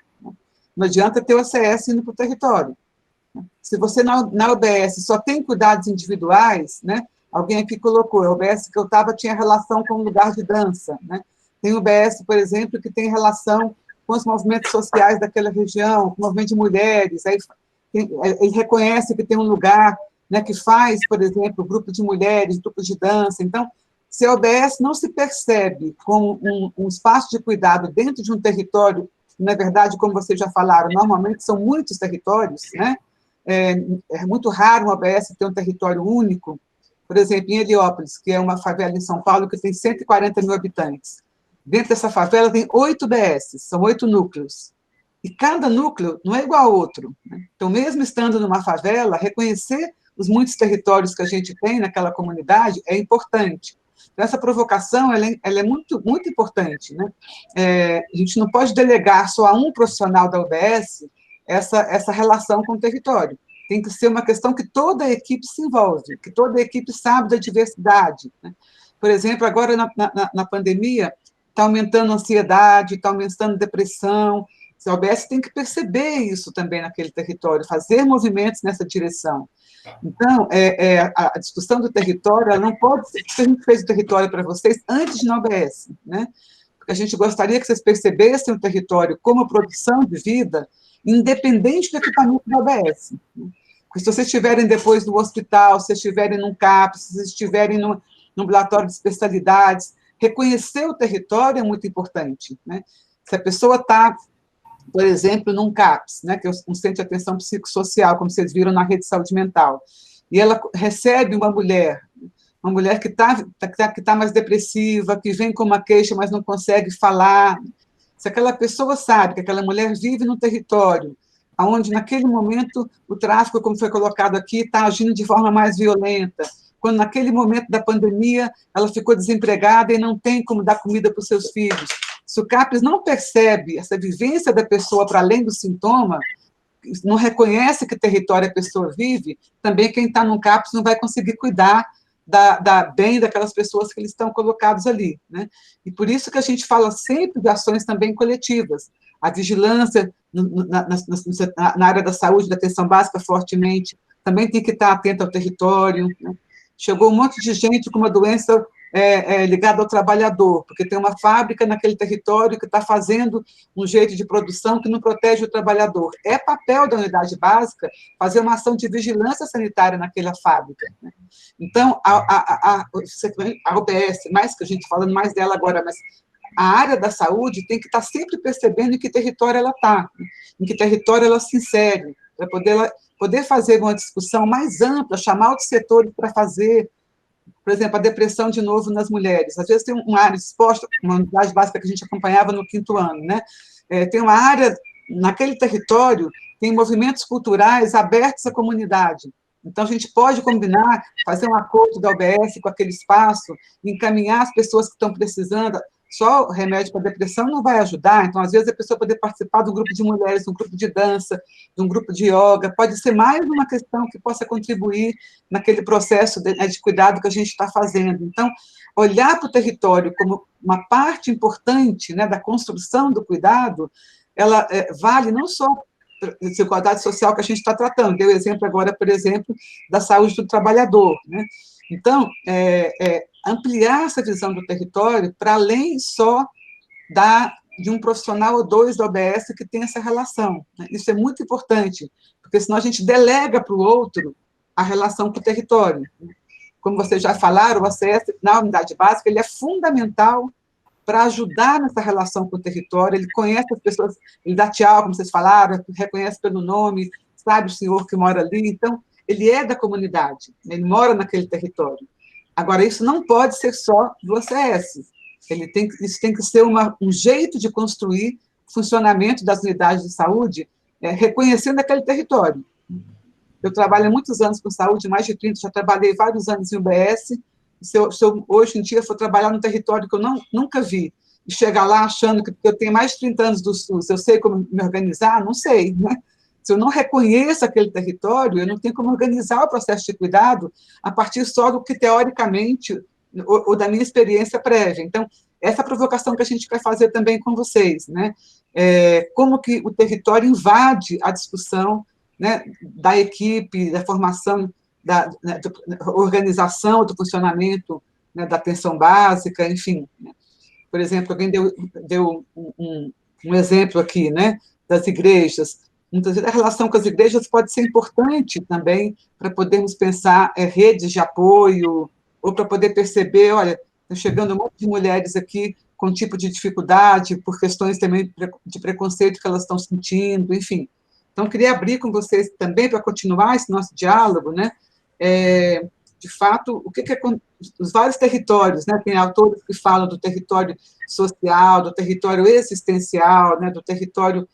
não adianta ter o ACS indo para o território. Se você na UBS só tem cuidados individuais, né? Alguém aqui colocou, a UBS que eu estava tinha relação com um lugar de dança, né? Tem UBS, por exemplo, que tem relação com os movimentos sociais daquela região, com o movimento de mulheres, aí ele reconhece que tem um lugar, né, que faz, por exemplo, grupo de mulheres, grupos de dança. Então, se a UBS não se percebe como um espaço de cuidado dentro de um território, na verdade, como vocês já falaram, normalmente são muitos territórios, né? É muito raro uma UBS ter um território único. Por exemplo, em Heliópolis, que é uma favela em São Paulo que tem 140 mil habitantes. Dentro dessa favela tem 8 UBSs, são 8 núcleos. E cada núcleo não é igual ao outro, né? Então, mesmo estando numa favela, reconhecer os muitos territórios que a gente tem naquela comunidade é importante. Então, essa provocação ela é muito, muito importante, né? A gente não pode delegar só a um profissional da UBS essa relação com o território. Tem que ser uma questão que toda a equipe se envolve, que toda a equipe sabe da diversidade, né? Por exemplo, agora na pandemia, está aumentando a ansiedade, está aumentando a depressão. A UBS tem que perceber isso também naquele território, fazer movimentos nessa direção. Então, a discussão do território, ela não pode ser que a gente fez o território para vocês antes de na UBS, né? Porque a gente gostaria que vocês percebessem o território como produção de vida, independente do equipamento da UBS. Porque se vocês estiverem depois no hospital, se estiverem num CAP, se vocês estiverem no ambulatório de especialidades, reconhecer o território é muito importante, né? Se a pessoa está, por exemplo, num CAPS, né, que é um centro de atenção psicossocial, como vocês viram na rede de saúde mental, e ela recebe uma mulher que tá mais depressiva, que vem com uma queixa, mas não consegue falar. Se aquela pessoa sabe que aquela mulher vive num território onde, naquele momento, o tráfico, como foi colocado aqui, está agindo de forma mais violenta, quando, naquele momento da pandemia, ela ficou desempregada e não tem como dar comida para os seus filhos, Se o CAPES não percebe essa vivência da pessoa para além do sintoma, não reconhece que território a pessoa vive, também quem está no CAPES não vai conseguir cuidar bem daquelas pessoas que eles estão colocados ali, né? E por isso que a gente fala sempre de ações também coletivas. A vigilância na área da saúde, da atenção básica, fortemente, também tem que estar atento ao território, né? Chegou um monte de gente com uma doença ligada ao trabalhador, porque tem uma fábrica naquele território que está fazendo um jeito de produção que não protege o trabalhador. É papel da unidade básica fazer uma ação de vigilância sanitária naquela fábrica, né? Então, a UBS, mais que a gente falando mais dela agora, mas a área da saúde tem que estar sempre percebendo em que território ela está, em que território ela se insere, para poder fazer uma discussão mais ampla, chamar outros setores para fazer, por exemplo, a depressão, de novo, nas mulheres. Às vezes tem uma área exposta, uma unidade básica que a gente acompanhava no 5º ano, né? Tem uma área, naquele território, tem movimentos culturais abertos à comunidade. Então, a gente pode combinar, fazer um acordo da UBS com aquele espaço, encaminhar as pessoas que estão precisando. Só o remédio para depressão não vai ajudar, então, às vezes, a pessoa poder participar de um grupo de mulheres, de um grupo de dança, de um grupo de yoga, pode ser mais uma questão que possa contribuir naquele processo de cuidado que a gente está fazendo. Então, olhar para o território como uma parte importante, né, da construção do cuidado, ela vale não só desigualdade social que a gente está tratando, deu exemplo agora, por exemplo, da saúde do trabalhador, né? Então, ampliar essa visão do território para além só de um profissional ou dois da OBS que tem essa relação, né? Isso é muito importante, porque senão a gente delega para o outro a relação com o território. Como vocês já falaram, o acesso na unidade básica ele é fundamental para ajudar nessa relação com o território. Ele conhece as pessoas, ele dá tchau, como vocês falaram, reconhece pelo nome, sabe o senhor que mora ali, então, ele é da comunidade, ele mora naquele território. Agora, isso não pode ser só do ACS, isso tem que ser um jeito de construir o funcionamento das unidades de saúde, reconhecendo aquele território. Eu trabalho há muitos anos com saúde, mais de 30, já trabalhei vários anos em UBS. Se eu hoje em dia for trabalhar num território que eu nunca vi, e chegar lá achando que porque eu tenho mais de 30 anos do SUS, eu sei como me organizar, não sei, né? Se eu não reconheço aquele território, eu não tenho como organizar o processo de cuidado a partir só do que, teoricamente, ou da minha experiência prévia. Então, essa provocação que a gente quer fazer também com vocês, né? Como que o território invade a discussão, né, da equipe, da formação, da organização do funcionamento, né, da atenção básica, enfim, né? Por exemplo, alguém deu um exemplo aqui, né, das igrejas. Muitas vezes a relação com as igrejas pode ser importante também para podermos pensar redes de apoio, ou para poder perceber, olha, está chegando um monte de mulheres aqui com um tipo de dificuldade, por questões também de preconceito que elas estão sentindo, enfim. Então, queria abrir com vocês também para continuar esse nosso diálogo, né? De fato, o que os vários territórios, né? Tem autores que falam do território social, do território existencial, né? Do território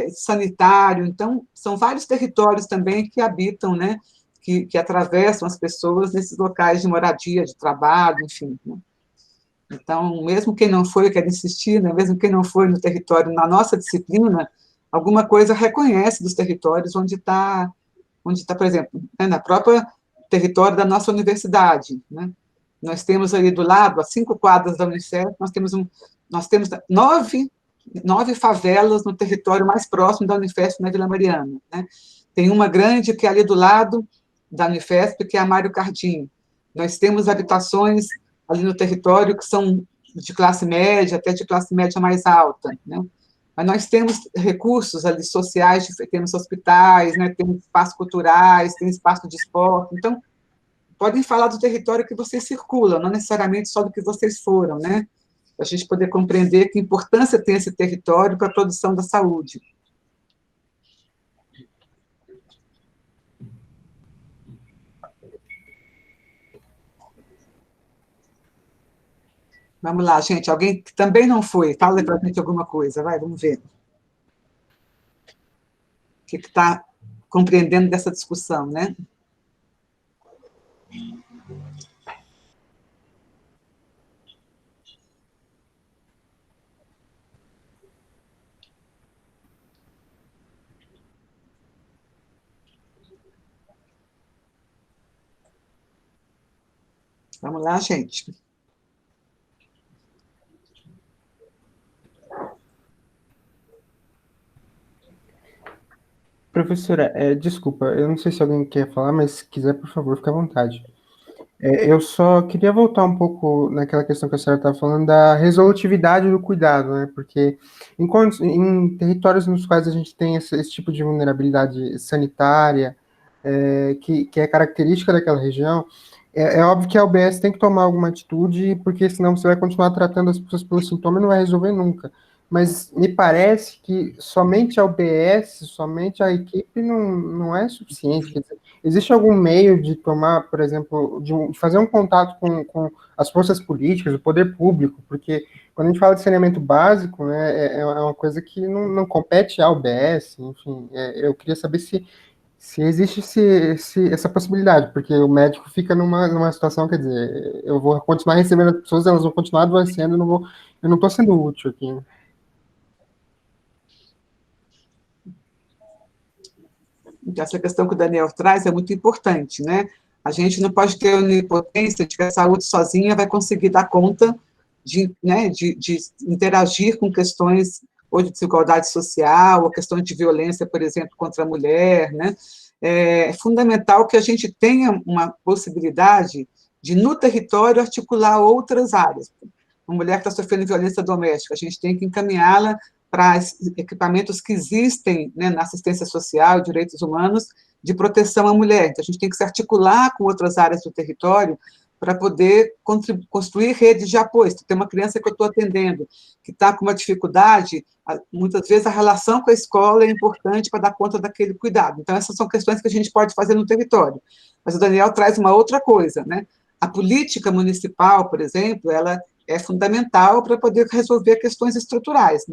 sanitário. Então, são vários territórios também que habitam, né? Que atravessam as pessoas nesses locais de moradia, de trabalho, enfim, né? Então, mesmo quem não foi, eu quero insistir, né? Mesmo quem não foi no território, na nossa disciplina, alguma coisa reconhece dos territórios onde está, por exemplo, né, na própria território da nossa universidade, né? Nós temos ali do lado, a 5 quadras da Unicef, nós temos 9 favelas no território mais próximo da Unifesp, na Vila Mariana, né? Tem uma grande que é ali do lado da Unifesp, que é a Mário Cardim. Nós temos habitações ali no território que são de classe média, até de classe média mais alta, né? Mas nós temos recursos ali sociais, temos hospitais, né, temos espaços culturais, tem espaço de esporte. Então, podem falar do território que vocês circulam, não necessariamente só do que vocês foram, né? Para a gente poder compreender que importância tem esse território para a produção da saúde. Vamos lá, gente. Alguém que também não foi, fala para a gente alguma coisa, vai, vamos ver. O que está compreendendo dessa discussão, né? Vamos lá, gente. Professora, desculpa, eu não sei se alguém quer falar, mas se quiser, por favor, fique à vontade. Eu só queria voltar um pouco naquela questão que a senhora estava falando da resolutividade do cuidado, né? Porque em territórios nos quais a gente tem esse tipo de vulnerabilidade sanitária, que é característica daquela região, é óbvio que a UBS tem que tomar alguma atitude, porque senão você vai continuar tratando as pessoas pelo sintoma e não vai resolver nunca. Mas me parece que somente a UBS, somente a equipe não é suficiente. Quer dizer, existe algum meio de tomar, por exemplo, de fazer um contato com as forças políticas, o poder público? Porque quando a gente fala de saneamento básico, né, é uma coisa que não compete à UBS, enfim. Eu queria saber se existe essa possibilidade, porque o médico fica numa situação, quer dizer, eu vou continuar recebendo as pessoas, elas vão continuar adoecendo, eu não estou sendo útil aqui. Então, essa questão que o Daniel traz é muito importante, né? A gente não pode ter onipotência de que a saúde sozinha vai conseguir dar conta de, né, de interagir com questões ou de desigualdade social, ou questões de violência, por exemplo, contra a mulher, né? É fundamental que a gente tenha uma possibilidade de, no território, articular outras áreas. Uma mulher que está sofrendo violência doméstica, a gente tem que encaminhá-la para equipamentos que existem, né, na assistência social, direitos humanos, de proteção à mulher. Então, a gente tem que se articular com outras áreas do território para poder construir redes de apoio. Se tem uma criança que eu estou atendendo que está com uma dificuldade, muitas vezes a relação com a escola é importante para dar conta daquele cuidado. Então, essas são questões que a gente pode fazer no território. Mas o Daniel traz uma outra coisa, né? A política municipal, por exemplo, ela é fundamental para poder resolver questões estruturais.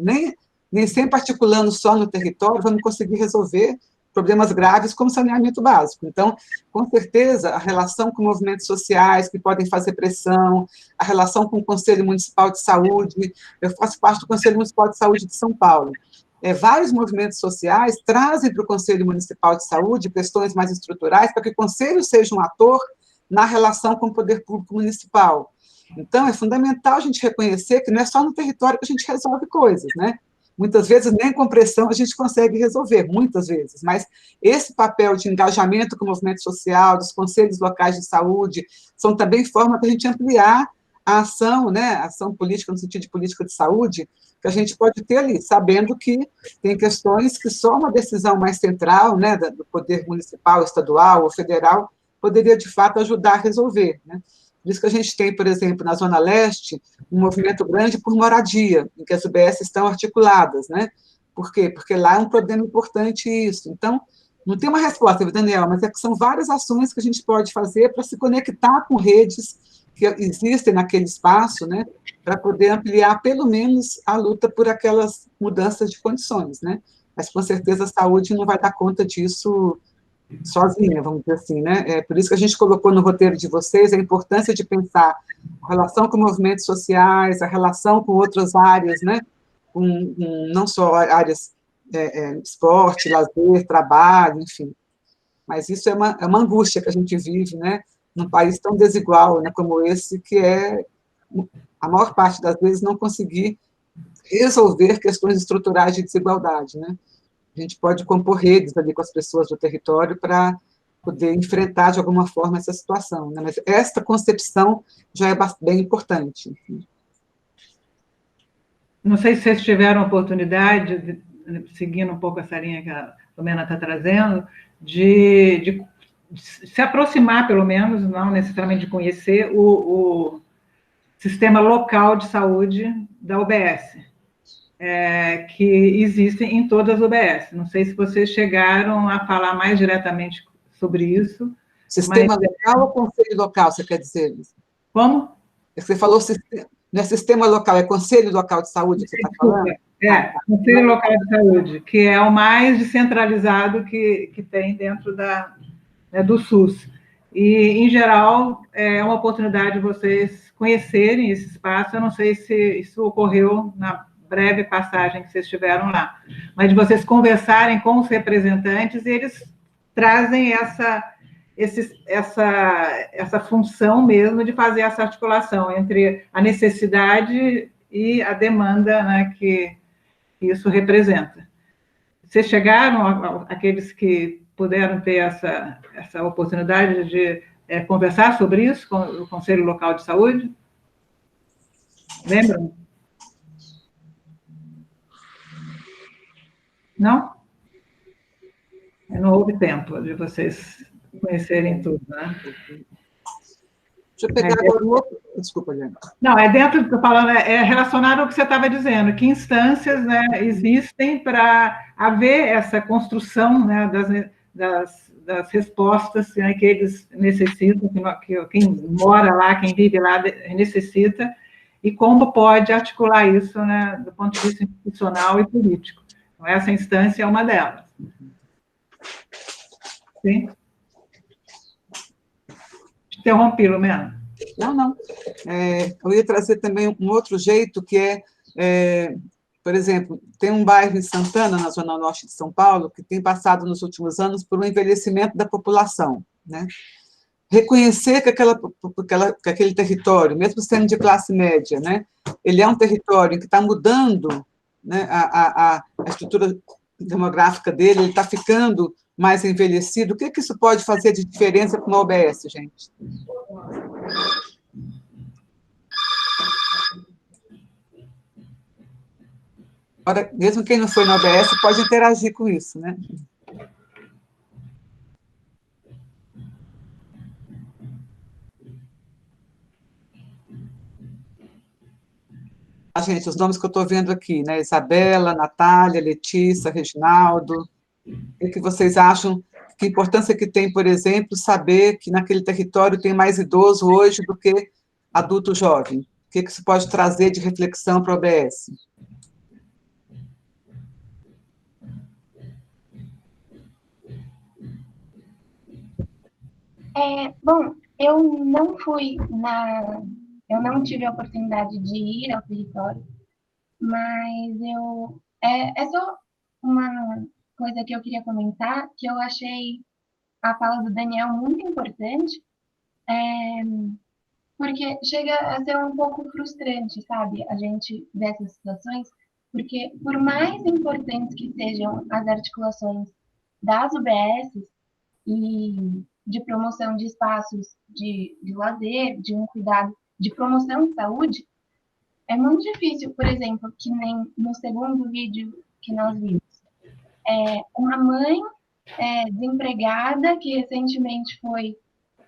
Nem sempre articulando só no território vamos conseguir resolver problemas graves como saneamento básico. Então, com certeza, a relação com movimentos sociais que podem fazer pressão, a relação com o Conselho Municipal de Saúde, eu faço parte do Conselho Municipal de Saúde de São Paulo. Vários movimentos sociais trazem para o Conselho Municipal de Saúde questões mais estruturais para que o Conselho seja um ator na relação com o poder público municipal. Então, é fundamental a gente reconhecer que não é só no território que a gente resolve coisas, né? Muitas vezes, nem com pressão a gente consegue resolver, muitas vezes, mas esse papel de engajamento com o movimento social, dos conselhos locais de saúde, são também formas da gente ampliar a ação, né, a ação política, no sentido de política de saúde, que a gente pode ter ali, sabendo que tem questões que só uma decisão mais central, né, do poder municipal, estadual ou federal, poderia, de fato, ajudar a resolver, né? Por isso que a gente tem, por exemplo, na Zona Leste, um movimento grande por moradia, em que as UBS estão articuladas, né? Por quê? Porque lá é um problema importante isso. Então, não tem uma resposta, Daniel, mas são várias ações que a gente pode fazer para se conectar com redes que existem naquele espaço, né? Para poder ampliar, pelo menos, a luta por aquelas mudanças de condições, né? Mas, com certeza, a saúde não vai dar conta disso sozinha, vamos dizer assim, né? É por isso que a gente colocou no roteiro de vocês a importância de pensar a relação com movimentos sociais, a relação com outras áreas, né? Não só áreas esporte, lazer, trabalho, enfim. Mas isso é uma angústia que a gente vive, né? Num país tão desigual, né, como esse, que é, a maior parte das vezes, não conseguir resolver questões estruturais de desigualdade, né? A gente pode compor redes ali com as pessoas do território para poder enfrentar, de alguma forma, essa situação, né? Mas esta concepção já é bem importante. Não sei se vocês tiveram a oportunidade, seguindo um pouco essa linha que a Lumena está trazendo, de se aproximar, pelo menos, não necessariamente de conhecer, o sistema local de saúde da UBS. Que existem em todas as UBS. Não sei se vocês chegaram a falar mais diretamente sobre isso. Sistema local ou conselho local, você quer dizer? Como? Você falou, não é sistema local, é conselho local de saúde que você está falando? Conselho local de saúde, que é o mais descentralizado que tem dentro do SUS. E, em geral, é uma oportunidade de vocês conhecerem esse espaço. Eu não sei se isso ocorreu na breve passagem que vocês tiveram lá, mas de vocês conversarem com os representantes, e eles trazem essa função mesmo de fazer essa articulação entre a necessidade e a demanda, né, que isso representa. Vocês chegaram, aqueles que puderam ter essa oportunidade de conversar sobre isso com o Conselho Local de Saúde? Lembram? Não? Não houve tempo de vocês conhecerem tudo, né? Deixa eu pegar agora o outro... Desculpa, Liana. Não, dentro, estou falando, relacionado ao que você estava dizendo, que instâncias, né, existem para haver essa construção, né, das respostas, né, que eles necessitam, que quem mora lá, quem vive lá, necessita, e como pode articular isso, né, do ponto de vista institucional e político. Então, essa instância é uma delas. Sim? Interrompi, Lumena. Não. Eu ia trazer também um outro jeito, que por exemplo, tem um bairro em Santana, na zona norte de São Paulo, que tem passado nos últimos anos por um envelhecimento da população, né? Reconhecer que aquele território, mesmo sendo de classe média, né, ele é um território que está mudando, né, a estrutura demográfica dele, ele está ficando mais envelhecido. O que isso pode fazer de diferença para uma OBS, gente? Agora, mesmo quem não foi na OBS pode interagir com isso, né? Gente, os nomes que eu estou vendo aqui, né? Isabela, Natália, Letícia, Reginaldo. O que vocês acham? Que importância que tem, por exemplo, saber que naquele território tem mais idoso hoje do que adulto jovem? O que isso pode trazer de reflexão para a OBS? Bom, eu não tive a oportunidade de ir ao território, mas é só uma coisa que eu queria comentar, que eu achei a fala do Daniel muito importante, porque chega a ser um pouco frustrante, sabe, a gente ver essas situações, porque por mais importantes que sejam as articulações das UBSs e de promoção de espaços de lazer, de um cuidado, de promoção de saúde, é muito difícil, por exemplo, que nem no segundo vídeo que nós vimos, uma mãe desempregada que recentemente foi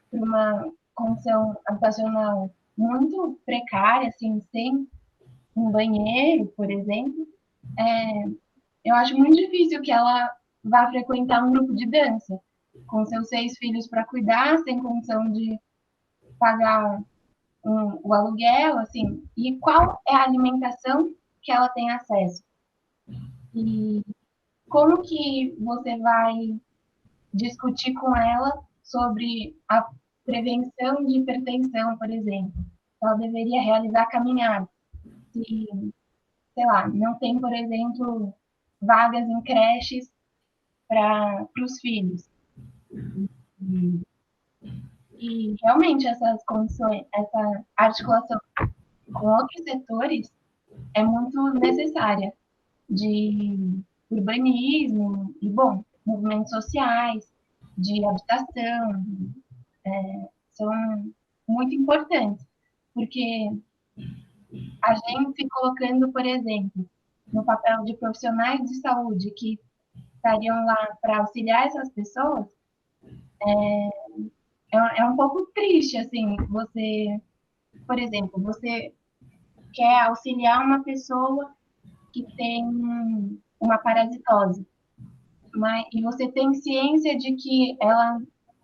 para uma condição habitacional muito precária, assim, sem um banheiro, por exemplo, eu acho muito difícil que ela vá frequentar um grupo de dança, com seus 6 filhos para cuidar, sem condição de pagar o aluguel, assim, e qual é a alimentação que ela tem acesso. E como que você vai discutir com ela sobre a prevenção de hipertensão, por exemplo? Ela deveria realizar caminhada. Se, sei lá, não tem, por exemplo, vagas em creches para os filhos. E realmente essas condições, essa articulação com outros setores é muito necessária, de urbanismo e, bom, movimentos sociais, de habitação, são muito importantes, porque a gente se colocando, por exemplo, no papel de profissionais de saúde que estariam lá para auxiliar essas pessoas, é um pouco triste, assim, você, por exemplo, você quer auxiliar uma pessoa que tem uma parasitose, e você tem ciência de que ela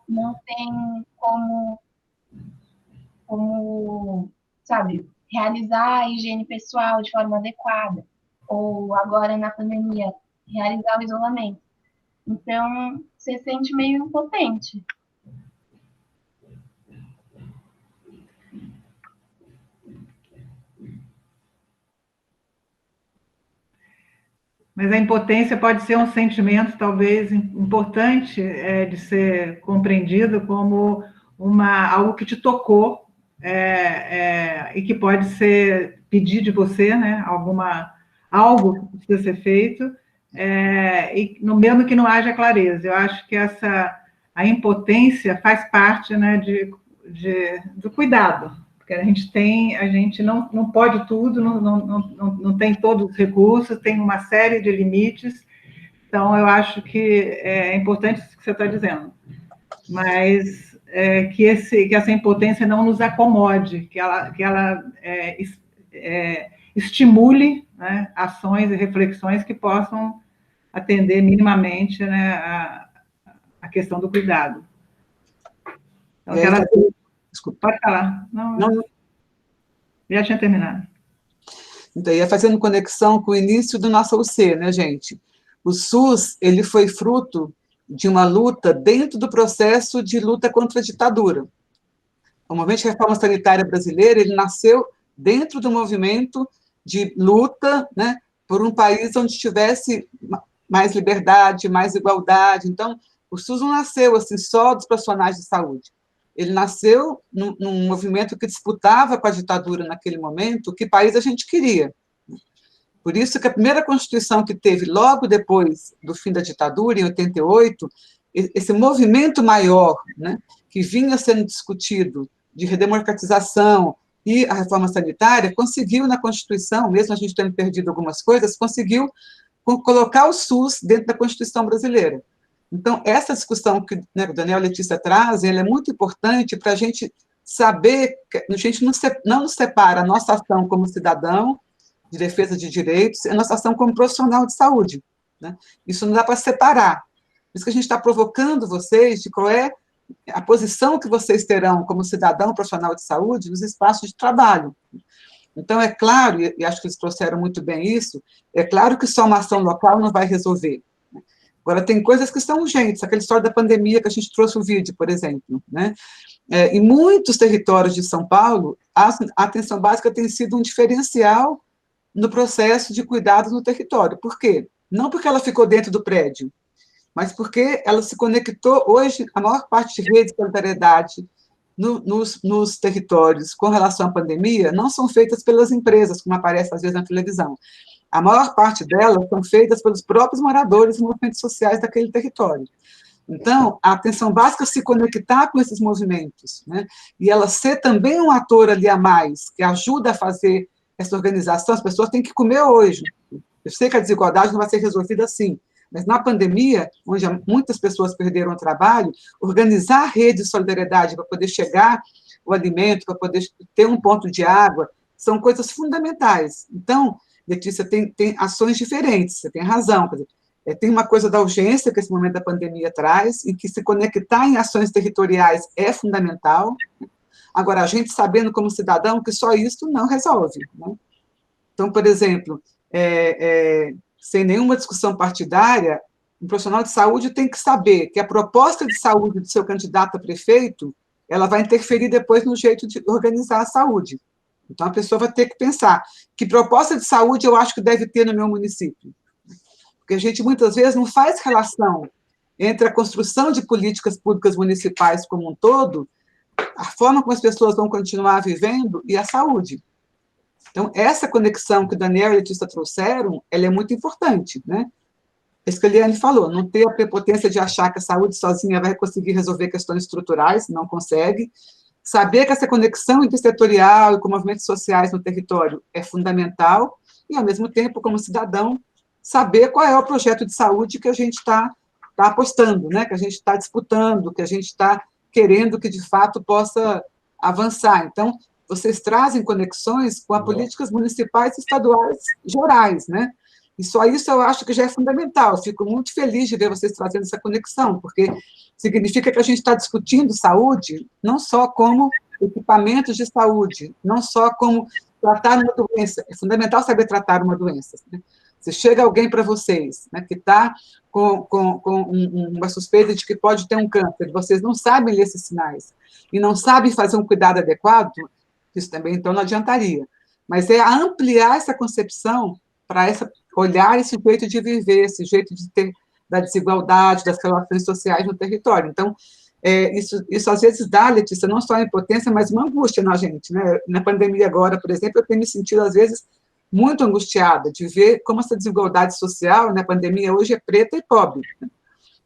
não tem sabe, realizar a higiene pessoal de forma adequada, ou agora na pandemia, realizar o isolamento. Então, você se sente meio impotente. Mas a impotência pode ser um sentimento, talvez, importante de ser compreendido como algo que te tocou e que pode ser pedir de você, né, algo que precisa ser feito, e no mesmo que não haja clareza. Eu acho que a impotência faz parte, né, do cuidado, porque a gente não pode tudo, não tem todos os recursos, tem uma série de limites, então eu acho que é importante isso que você está dizendo, mas que essa impotência não nos acomode, que ela estimule, né, ações e reflexões que possam atender minimamente, né, a questão do cuidado. Então, Desculpa. Pode falar. Não. Já tinha terminado. Então, ia fazendo conexão com o início do nosso UC, né, gente? O SUS, ele foi fruto de uma luta dentro do processo de luta contra a ditadura. O movimento de reforma sanitária brasileira, ele nasceu dentro do movimento de luta, né, por um país onde tivesse mais liberdade, mais igualdade. Então, o SUS não nasceu assim só dos profissionais de saúde. Ele nasceu num movimento que disputava com a ditadura naquele momento que país a gente queria. Por isso que a primeira Constituição que teve logo depois do fim da ditadura, em 88, esse movimento maior, né, que vinha sendo discutido de redemocratização e a reforma sanitária, conseguiu na Constituição, mesmo a gente tendo perdido algumas coisas, conseguiu colocar o SUS dentro da Constituição brasileira. Então, essa discussão que, né, o Daniel e a Letícia trazem, ela é muito importante para a gente saber que a gente não nos separa a nossa ação como cidadão, de defesa de direitos, e a nossa ação como profissional de saúde, né? Isso não dá para separar. Por isso que a gente está provocando vocês de qual é a posição que vocês terão como cidadão profissional de saúde nos espaços de trabalho. Então, é claro, e acho que eles trouxeram muito bem isso, é claro que só uma ação local não vai resolver. Agora, tem coisas que são urgentes, aquela história da pandemia que a gente trouxe o vídeo, por exemplo, né? Em muitos territórios de São Paulo, a atenção básica tem sido um diferencial no processo de cuidados no território. Por quê? Não porque ela ficou dentro do prédio, mas porque ela se conectou. Hoje, a maior parte de redes de solidariedade nos territórios com relação à pandemia não são feitas pelas empresas, como aparece às vezes na televisão. A maior parte delas são feitas pelos próprios moradores e movimentos sociais daquele território. Então, a atenção básica se conectar com esses movimentos, né, e ela ser também um ator ali a mais, que ajuda a fazer essa organização. As pessoas têm que comer hoje. Eu sei que a desigualdade não vai ser resolvida assim, mas na pandemia, onde muitas pessoas perderam o trabalho, organizar a rede de solidariedade para poder chegar o alimento, para poder ter um ponto de água, são coisas fundamentais. Então, Letícia, tem ações diferentes, você tem razão. Quer dizer, tem uma coisa da urgência que esse momento da pandemia traz, e que se conectar em ações territoriais é fundamental. Agora, a gente sabendo como cidadão que só isso não resolve, né? Então, por exemplo, sem nenhuma discussão partidária, um profissional de saúde tem que saber que a proposta de saúde do seu candidato a prefeito, ela vai interferir depois no jeito de organizar a saúde. Então, a pessoa vai ter que pensar que proposta de saúde eu acho que deve ter no meu município. Porque a gente, muitas vezes, não faz relação entre a construção de políticas públicas municipais como um todo, a forma como as pessoas vão continuar vivendo e a saúde. Então, essa conexão que o Daniel e a Letícia trouxeram, ela é muito importante, né? Isso que a Eliane falou, não ter a prepotência de achar que a saúde sozinha vai conseguir resolver questões estruturais, não consegue. Saber que essa conexão intersetorial e com movimentos sociais no território é fundamental, e, ao mesmo tempo, como cidadão, saber qual é o projeto de saúde que a gente está apostando, né? Que a gente está disputando, que a gente está querendo que, de fato, possa avançar. Então, vocês trazem conexões com as políticas municipais e estaduais gerais, né? E só isso eu acho que já é fundamental. Fico muito feliz de ver vocês trazendo essa conexão, porque significa que a gente está discutindo saúde não só como equipamentos de saúde, não só como tratar uma doença. É fundamental saber tratar uma doença, né? Se chega alguém para vocês, né, que está com uma suspeita de que pode ter um câncer, vocês não sabem ler esses sinais, e não sabem fazer um cuidado adequado, isso também, então, não adiantaria. Mas é ampliar essa concepção para olhar esse jeito de viver, esse jeito de ter da desigualdade, das relações sociais no território. Então, isso às vezes dá, Letícia, não só a impotência, mas uma angústia na gente, né? Na pandemia agora, por exemplo, eu tenho me sentido, às vezes, muito angustiada de ver como essa desigualdade social, na pandemia, hoje é preta e pobre. Né?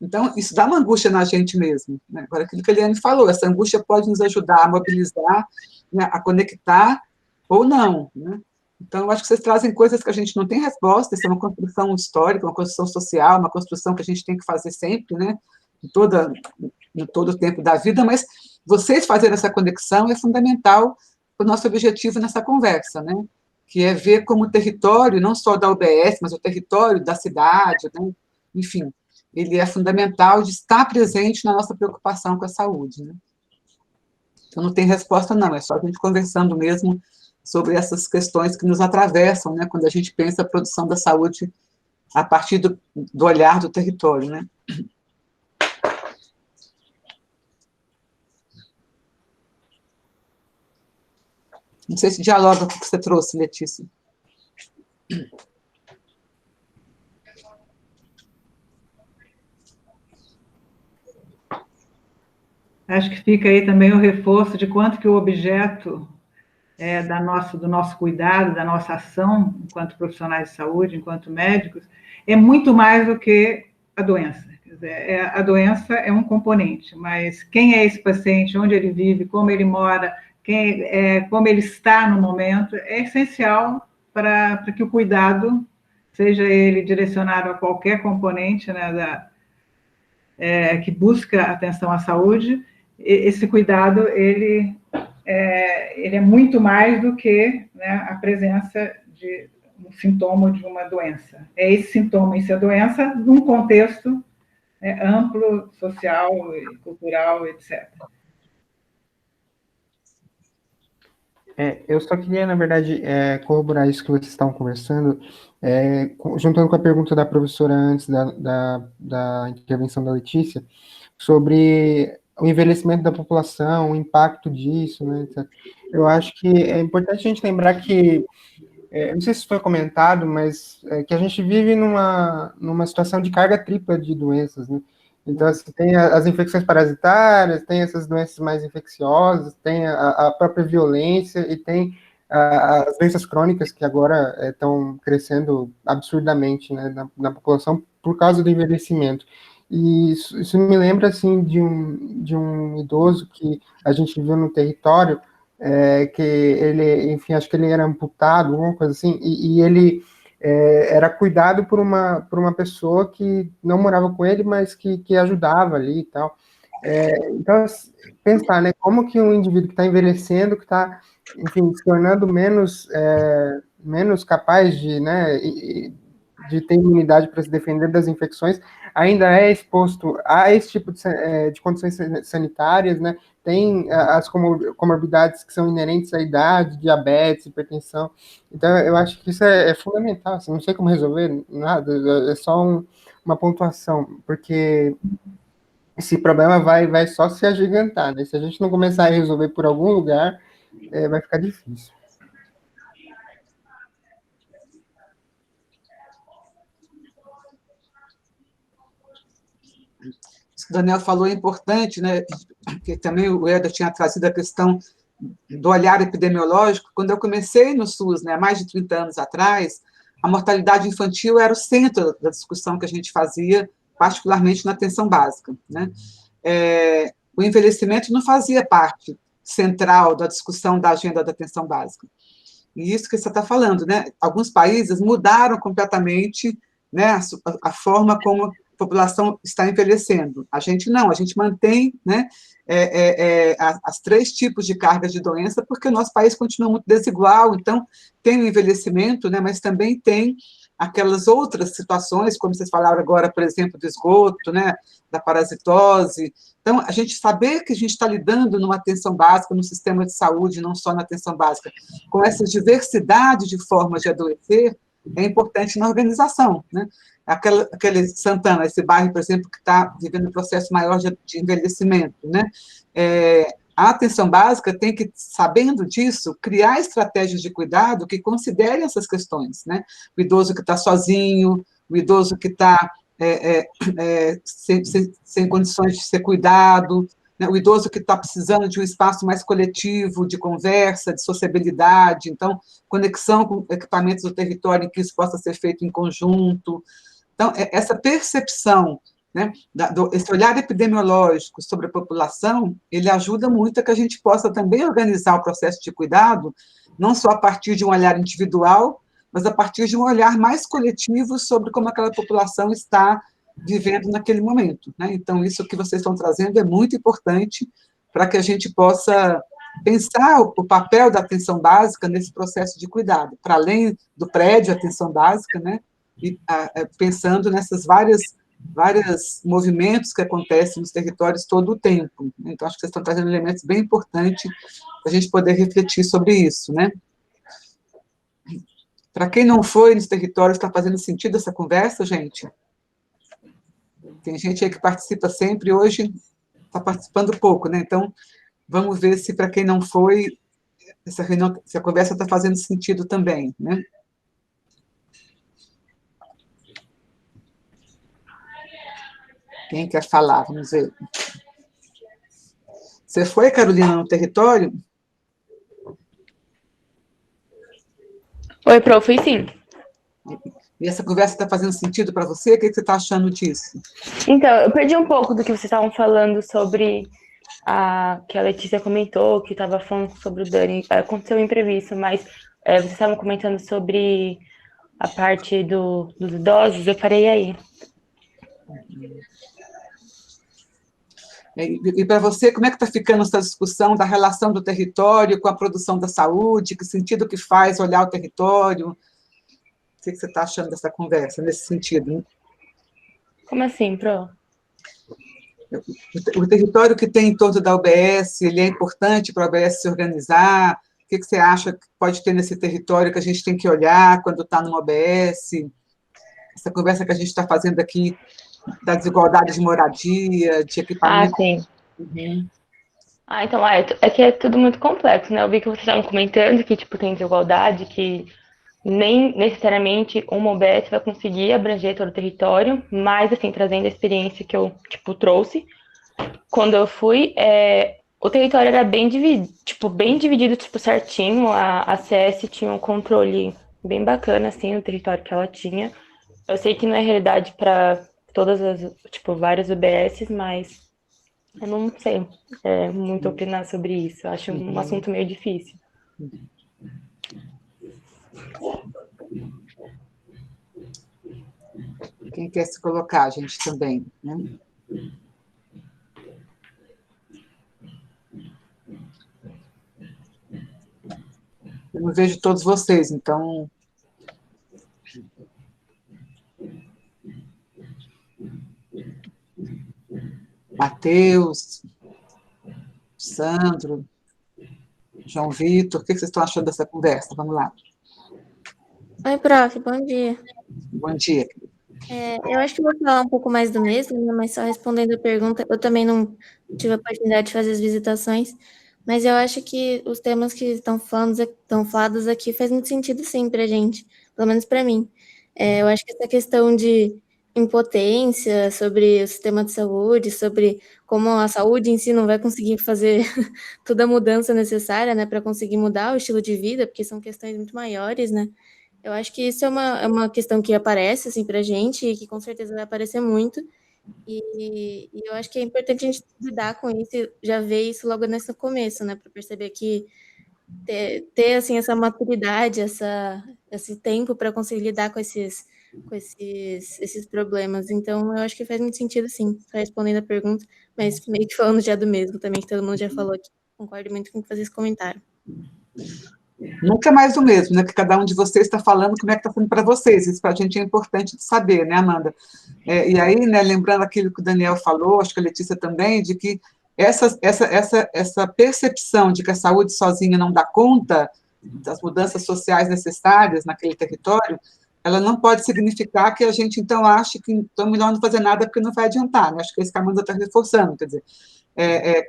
Então, isso dá uma angústia na gente mesmo. Né? Agora, aquilo que a Eliane falou, essa angústia pode nos ajudar a mobilizar, né, a conectar, ou não. Né? Então, eu acho que vocês trazem coisas que a gente não tem resposta, isso é uma construção histórica, uma construção social, uma construção que a gente tem que fazer sempre, né? em todo o tempo da vida, mas vocês fazerem essa conexão é fundamental para o nosso objetivo nessa conversa, né? Que é ver como o território, não só da UBS, mas o território da cidade, né? Enfim, ele é fundamental de estar presente na nossa preocupação com a saúde. Né? Então, não tem resposta, não, é só a gente conversando mesmo sobre essas questões que nos atravessam, né? Quando a gente pensa a produção da saúde a partir do olhar do território, né? Não sei se dialoga com o que você trouxe, Letícia. Acho que fica aí também o reforço de quanto que o objeto do nosso cuidado, da nossa ação, enquanto profissionais de saúde, enquanto médicos, é muito mais do que a doença. Quer dizer, a doença é um componente, mas quem é esse paciente, onde ele vive, como ele mora, como ele está no momento, é essencial para que o cuidado, seja ele direcionado a qualquer componente, né, que busca atenção à saúde, esse cuidado, ele é muito mais do que, né, a presença de um sintoma de uma doença. É esse sintoma, isso é doença, num contexto, né, amplo, social, cultural, etc. Eu só queria, na verdade, corroborar isso que vocês estavam conversando, juntando com a pergunta da professora antes da intervenção da Letícia, sobre o envelhecimento da população, o impacto disso, né, etc. Eu acho que é importante a gente lembrar que, não sei se foi comentado, mas que a gente vive numa situação de carga tripla de doenças, né? Então, assim, tem as infecções parasitárias, tem essas doenças mais infecciosas, tem a própria violência e tem as doenças crônicas que agora estão crescendo absurdamente, né, na população por causa do envelhecimento. E isso me lembra, assim, de um idoso que a gente viu no território, que ele, enfim, acho que ele era amputado, alguma coisa assim, e ele era cuidado por uma pessoa que não morava com ele, mas que ajudava ali e tal. Então, pensar, né, como que um indivíduo que está envelhecendo, que está, enfim, se tornando menos capaz de, né, de ter imunidade para se defender das infecções, ainda é exposto a esse tipo de condições sanitárias, né? Tem as comorbidades que são inerentes à idade, diabetes, hipertensão. Então, eu acho que isso é fundamental. Assim, não sei como resolver nada, é só uma pontuação, porque esse problema vai só se agigantar, né? Se a gente não começar a resolver por algum lugar, vai ficar difícil. Isso que o Daniel falou é importante, né? Que também o Eder tinha trazido a questão do olhar epidemiológico. Quando eu comecei no SUS, né, há mais de 30 anos atrás, a mortalidade infantil era o centro da discussão que a gente fazia, particularmente na atenção básica. Né? O envelhecimento não fazia parte central da discussão da agenda da atenção básica. E isso que você está falando, né? Alguns países mudaram completamente, né, a forma como a população está envelhecendo. A gente não, a gente mantém, né, as 3 tipos de cargas de doença, porque o nosso país continua muito desigual, então tem o envelhecimento, né, mas também tem aquelas outras situações, como vocês falaram agora, por exemplo, do esgoto, né, da parasitose. Então, a gente saber que a gente está lidando numa atenção básica, no sistema de saúde, não só na atenção básica, com essa diversidade de formas de adoecer, é importante na organização, né? Aquele Santana, esse bairro, por exemplo, que está vivendo um processo maior de envelhecimento, né? a atenção básica tem que, sabendo disso, criar estratégias de cuidado que considerem essas questões, né? O idoso que está sozinho, o idoso que está sem condições de ser cuidado, né? O idoso que está precisando de um espaço mais coletivo, de conversa, de sociabilidade, então, conexão com equipamentos do território em que isso possa ser feito em conjunto. Então, essa percepção, né, esse olhar epidemiológico sobre a população, ele ajuda muito a que a gente possa também organizar o processo de cuidado, não só a partir de um olhar individual, mas a partir de um olhar mais coletivo sobre como aquela população está vivendo naquele momento, né? Então, isso que vocês estão trazendo é muito importante para que a gente possa pensar o papel da atenção básica nesse processo de cuidado, para além do prédio, atenção básica, né? E pensando nessas vários movimentos que acontecem nos territórios todo o tempo. Então, acho que vocês estão trazendo elementos bem importantes para a gente poder refletir sobre isso, né? Para quem não foi nos territórios, está fazendo sentido essa conversa, gente? Tem gente aí que participa sempre, hoje está participando pouco, né? Então, vamos ver se, para quem não foi, essa reunião, se a conversa está fazendo sentido também, né? Quem quer falar? Vamos ver. Você foi, Carolina, no território? Oi, prof, fui sim. E essa conversa está fazendo sentido para você? O que você está achando disso? Então, eu perdi um pouco do que vocês estavam falando sobre que a Letícia comentou, que estava falando sobre o Dani. Aconteceu um imprevisto, mas vocês estavam comentando sobre a parte dos idosos, eu parei aí. E para você, como é que está ficando essa discussão da relação do território com a produção da saúde? Que sentido que faz olhar o território? O que você está achando dessa conversa, nesse sentido? Hein? Como assim, Pro? O território que tem em torno da UBS, ele é importante para a UBS se organizar? O que você acha que pode ter nesse território que a gente tem que olhar quando está numa UBS? Essa conversa que a gente está fazendo aqui da desigualdade de moradia, de equipamento. Ah, sim. Uhum. Então, é que é tudo muito complexo, né? Eu vi que vocês estavam comentando que, tipo, tem desigualdade, que nem necessariamente uma UBS vai conseguir abranger todo o território, mas, assim, trazendo a experiência que eu, tipo, trouxe, quando eu fui, o território era bem dividido, tipo, certinho, a CS tinha um controle bem bacana, assim, no território que ela tinha. Eu sei que não é realidade para todas as, tipo, várias UBSs, mas eu não sei muito opinar sobre isso. Eu acho um assunto meio difícil. Quem quer se colocar, gente, também, né? Eu não vejo todos vocês, então... Matheus, Sandro, João Vitor, o que vocês estão achando dessa conversa? Vamos lá. Oi, prof, bom dia. Bom dia. Eu acho que vou falar um pouco mais do mesmo, né, mas só respondendo a pergunta, eu também não tive a oportunidade de fazer as visitações, mas eu acho que os temas que estão falados aqui faz muito sentido sim para a gente, pelo menos para mim. Eu acho que essa questão de impotência sobre o sistema de saúde, sobre como a saúde em si não vai conseguir fazer toda a mudança necessária, né, para conseguir mudar o estilo de vida, porque são questões muito maiores, né? Eu acho que isso é uma questão que aparece, assim, para a gente, e que com certeza vai aparecer muito, e eu acho que é importante a gente lidar com isso, e já ver isso logo nesse começo, né, para perceber que ter assim, essa maturidade, esse tempo para conseguir lidar com esses problemas. Então, eu acho que faz muito sentido, sim, só respondendo a pergunta, mas meio que falando já do mesmo também, que todo mundo já falou aqui. Concordo muito com o que vocês comentaram. Nunca mais o mesmo, né? Que cada um de vocês está falando como é que está sendo para vocês. Isso para a gente é importante de saber, né, Amanda? E aí, né, lembrando aquilo que o Daniel falou, acho que a Letícia também, de que essa percepção de que a saúde sozinha não dá conta das mudanças sociais necessárias naquele território, ela não pode significar que a gente, então, ache que então, melhor não fazer nada porque não vai adiantar, né? Acho que é isso que a Amanda está reforçando, quer dizer,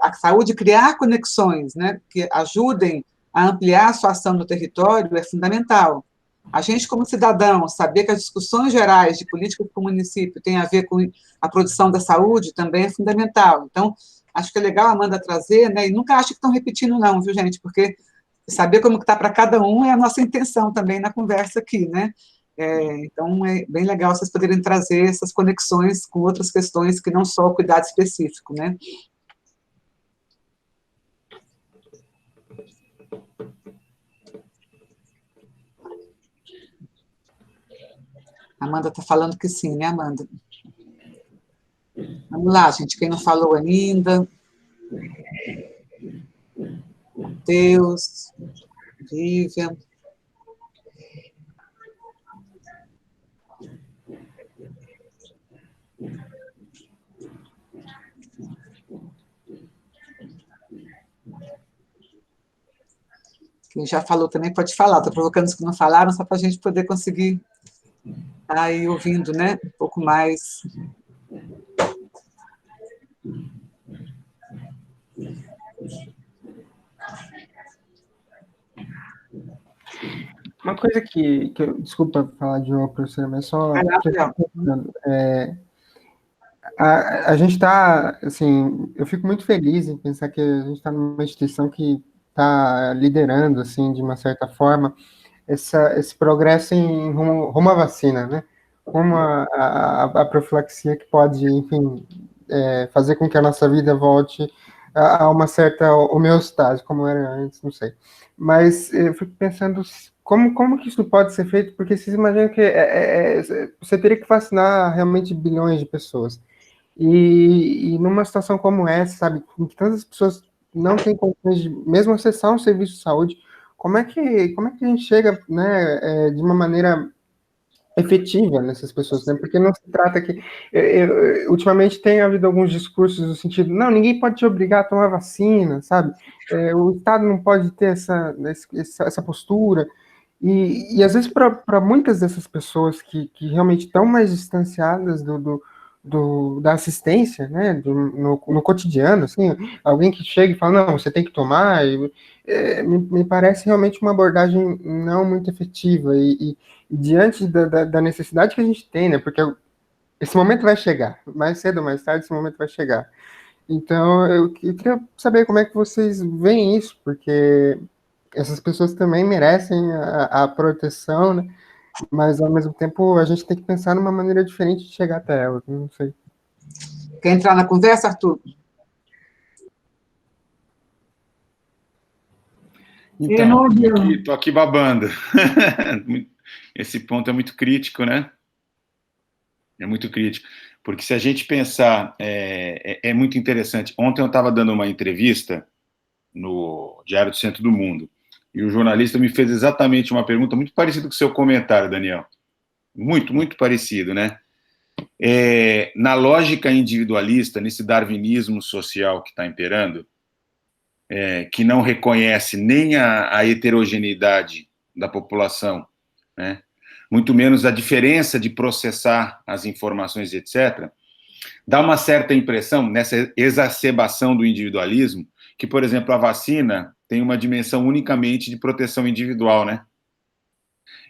a saúde criar conexões, né, que ajudem a ampliar a sua ação no território é fundamental. A gente, como cidadão, saber que as discussões gerais de políticas para o município têm a ver com a produção da saúde também é fundamental. Então, acho que é legal a Amanda trazer, né, e nunca acho que estão repetindo não, viu, gente, porque saber como está para cada um é a nossa intenção também na conversa aqui, né. Então, é bem legal vocês poderem trazer essas conexões com outras questões que não só o cuidado específico, né. A Amanda está falando que sim, né, Amanda? Vamos lá, gente, quem não falou ainda. Matheus, Vivian. Quem já falou também pode falar, estou provocando os que não falaram, só para a gente poder conseguir estar aí ouvindo, né, um pouco mais. Uma coisa que desculpa falar de novo, professora, mas só... A gente está, assim, eu fico muito feliz em pensar que a gente está numa instituição que está liderando, assim, de uma certa forma, esse progresso em rumo à vacina, né? Rumo à profilaxia que pode, enfim, fazer com que a nossa vida volte a uma certa homeostase, como era antes, não sei. Mas eu fico pensando como que isso pode ser feito, porque vocês imaginam que você teria que vacinar realmente bilhões de pessoas. E numa situação como essa, sabe, em que tantas pessoas não têm condições de mesmo acessar um serviço de saúde, como é que a gente chega, né, de uma maneira efetiva nessas pessoas, né? Porque não se trata que... ultimamente tem havido alguns discursos no sentido, não, ninguém pode te obrigar a tomar vacina, sabe? O Estado não pode ter essa postura. E às vezes, para muitas dessas pessoas que realmente estão mais distanciadas da assistência, né, no cotidiano, assim, alguém que chega e fala, não, você tem que tomar, me parece realmente uma abordagem não muito efetiva, e diante da necessidade que a gente tem, né, porque esse momento vai chegar, mais cedo ou mais tarde esse momento vai chegar. Então, eu queria saber como é que vocês veem isso, porque essas pessoas também merecem a proteção, né? Mas, ao mesmo tempo, a gente tem que pensar numa maneira diferente de chegar até ela, não sei. Quer entrar na conversa, Arthur? Então, estou aqui babando. Esse ponto é muito crítico, né? É muito crítico. Porque se a gente pensar, é muito interessante. Ontem eu estava dando uma entrevista no Diário do Centro do Mundo, e o jornalista me fez exatamente uma pergunta muito parecida com o seu comentário, Daniel. Muito, muito parecido, né? Na lógica individualista, nesse darwinismo social que está imperando, que não reconhece nem a heterogeneidade da população, né? Muito menos a diferença de processar as informações, etc., dá uma certa impressão, nessa exacerbação do individualismo, que, por exemplo, a vacina tem uma dimensão unicamente de proteção individual, né?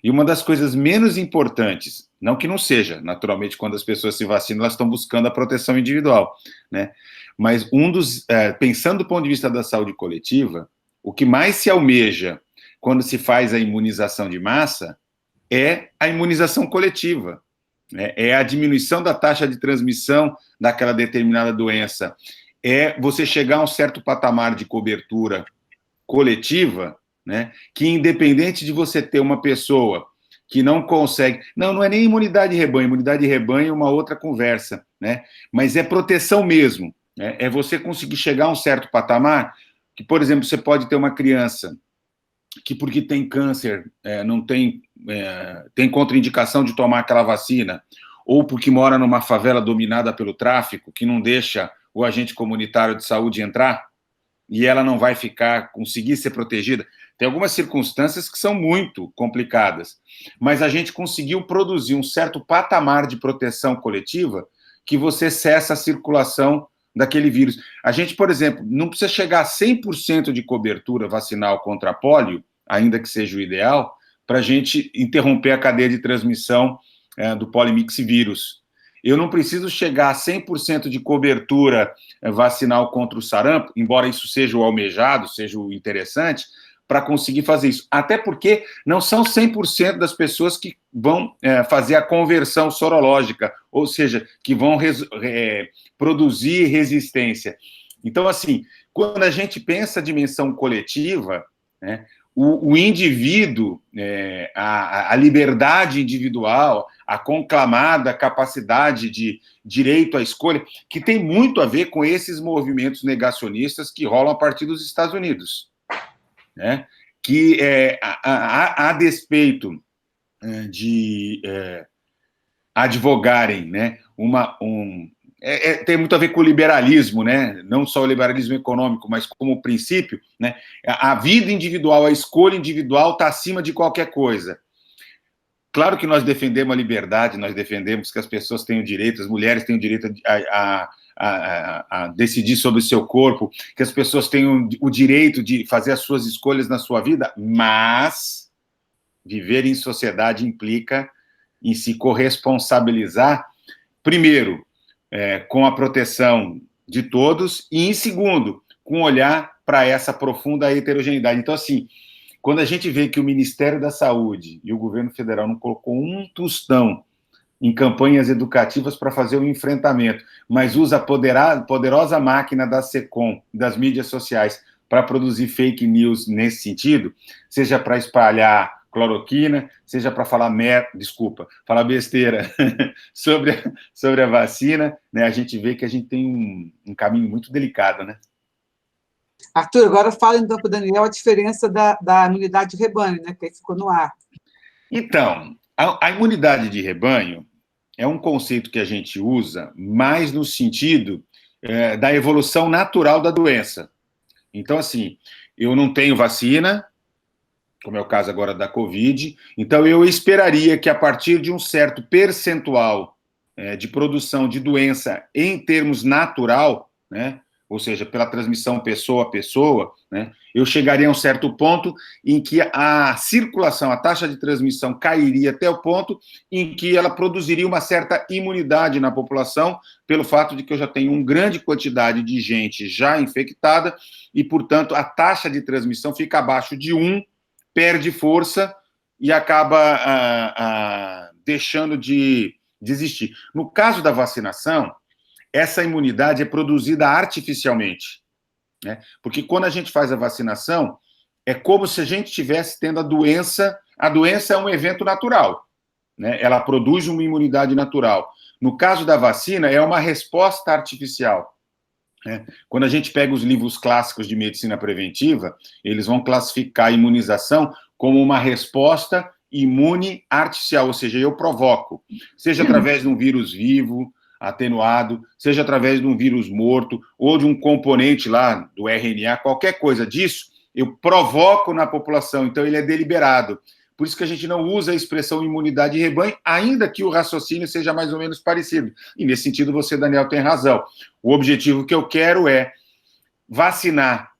E uma das coisas menos importantes, não que não seja, naturalmente, quando as pessoas se vacinam, elas estão buscando a proteção individual, né? Mas pensando do ponto de vista da saúde coletiva, o que mais se almeja quando se faz a imunização de massa é a imunização coletiva, né? É a diminuição da taxa de transmissão daquela determinada doença, é você chegar a um certo patamar de cobertura coletiva, né, que independente de você ter uma pessoa que não consegue... Não é nem imunidade de rebanho é uma outra conversa, né, mas é proteção mesmo, né, é você conseguir chegar a um certo patamar que, por exemplo, você pode ter uma criança que, porque tem câncer, não tem contraindicação de tomar aquela vacina, ou porque mora numa favela dominada pelo tráfico, que não deixa o agente comunitário de saúde entrar, e ela não vai conseguir ser protegida. Tem algumas circunstâncias que são muito complicadas, mas a gente conseguiu produzir um certo patamar de proteção coletiva que você cessa a circulação daquele vírus. A gente, por exemplo, não precisa chegar a 100% de cobertura vacinal contra a polio, ainda que seja o ideal, para a gente interromper a cadeia de transmissão do polimixvírus. Eu não preciso chegar a 100% de cobertura vacinal contra o sarampo, embora isso seja o almejado, seja o interessante, para conseguir fazer isso. Até porque não são 100% das pessoas que vão fazer a conversão sorológica, ou seja, que vão produzir resistência. Então, assim, quando a gente pensa a dimensão coletiva, né, o indivíduo, a liberdade individual, a conclamada capacidade de direito à escolha, que tem muito a ver com esses movimentos negacionistas que rolam a partir dos Estados Unidos. Né, que, a despeito de advogarem, né, tem muito a ver com o liberalismo, né, não só o liberalismo econômico, mas como princípio, né, a vida individual, a escolha individual está acima de qualquer coisa. Claro que nós defendemos a liberdade, nós defendemos que as pessoas tenham direito, as mulheres tenham direito a decidir sobre o seu corpo, que as pessoas tenham o direito de fazer as suas escolhas na sua vida, mas viver em sociedade implica em se corresponsabilizar, primeiro, com a proteção de todos, e, em segundo, com olhar para essa profunda heterogeneidade. Então, assim, quando a gente vê que o Ministério da Saúde e o governo federal não colocou um tostão em campanhas educativas para fazer o enfrentamento, mas usa a poderosa máquina da SECOM, das mídias sociais, para produzir fake news nesse sentido, seja para espalhar cloroquina, seja para falar besteira sobre a vacina, né, a gente vê que a gente tem um caminho muito delicado, né? Arthur, agora fala então para o Daniel a diferença da imunidade de rebanho, né, que aí ficou no ar. Então, a imunidade de rebanho é um conceito que a gente usa mais no sentido da evolução natural da doença. Então, assim, eu não tenho vacina, como é o caso agora da Covid, então eu esperaria que a partir de um certo percentual de produção de doença em termos natural, né, ou seja, pela transmissão pessoa a pessoa, né, eu chegaria a um certo ponto em que a circulação, a taxa de transmissão cairia até o ponto em que ela produziria uma certa imunidade na população, pelo fato de que eu já tenho uma grande quantidade de gente já infectada e, portanto, a taxa de transmissão fica abaixo de 1, perde força e acaba deixando de existir. No caso da vacinação, essa imunidade é produzida artificialmente, né? Porque quando a gente faz a vacinação, é como se a gente estivesse tendo a doença é um evento natural, né? Ela produz uma imunidade natural. No caso da vacina, é uma resposta artificial, né? Quando a gente pega os livros clássicos de medicina preventiva, eles vão classificar a imunização como uma resposta imune artificial, ou seja, eu provoco, seja através de um vírus vivo, atenuado, seja através de um vírus morto, ou de um componente lá do RNA, qualquer coisa disso, eu provoco na população, então ele é deliberado. Por isso que a gente não usa a expressão imunidade de rebanho, ainda que o raciocínio seja mais ou menos parecido. E nesse sentido, você, Daniel, tem razão. O objetivo que eu quero é vacinar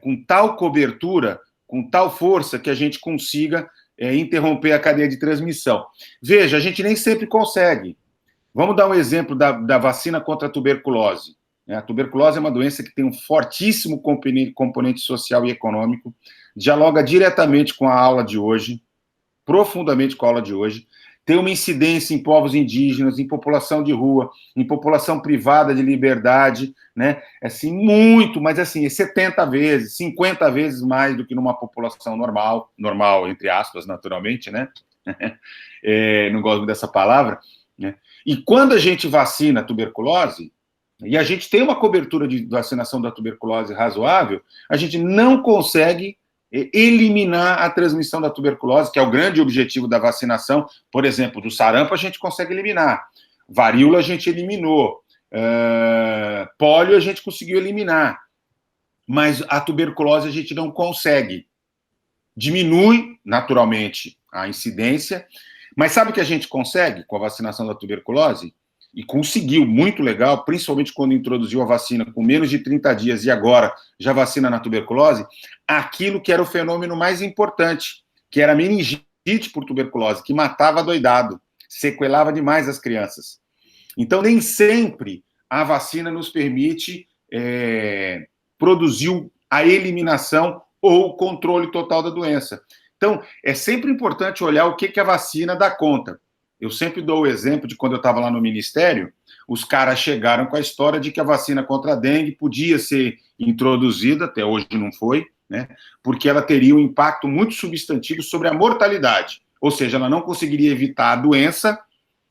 com tal cobertura, com tal força, que a gente consiga interromper a cadeia de transmissão. Veja, a gente nem sempre consegue. Vamos dar um exemplo da vacina contra a tuberculose. A tuberculose é uma doença que tem um fortíssimo componente social e econômico, dialoga diretamente com a aula de hoje, profundamente com a aula de hoje, tem uma incidência em povos indígenas, em população de rua, em população privada de liberdade, né? Assim, muito, mas assim, 70 vezes, 50 vezes mais do que numa população normal, entre aspas, naturalmente, né? Não gosto dessa palavra, né? E quando a gente vacina a tuberculose, e a gente tem uma cobertura de vacinação da tuberculose razoável, a gente não consegue eliminar a transmissão da tuberculose, que é o grande objetivo da vacinação. Por exemplo, do sarampo a gente consegue eliminar, varíola a gente eliminou, pólio a gente conseguiu eliminar, mas a tuberculose a gente não consegue. Diminui, naturalmente, a incidência, mas sabe o que a gente consegue com a vacinação da tuberculose? e conseguiu, muito legal, principalmente quando introduziu a vacina com menos de 30 dias e agora já vacina na tuberculose, aquilo que era o fenômeno mais importante, que era a meningite por tuberculose, que matava doidado, sequelava demais as crianças. Então, nem sempre a vacina nos permite produzir a eliminação ou o controle total da doença. Então, é sempre importante olhar o que a vacina dá conta. Eu sempre dou o exemplo de quando eu estava lá no Ministério, os caras chegaram com a história de que a vacina contra a dengue podia ser introduzida, até hoje não foi, né, porque ela teria um impacto muito substantivo sobre a mortalidade. Ou seja, ela não conseguiria evitar a doença,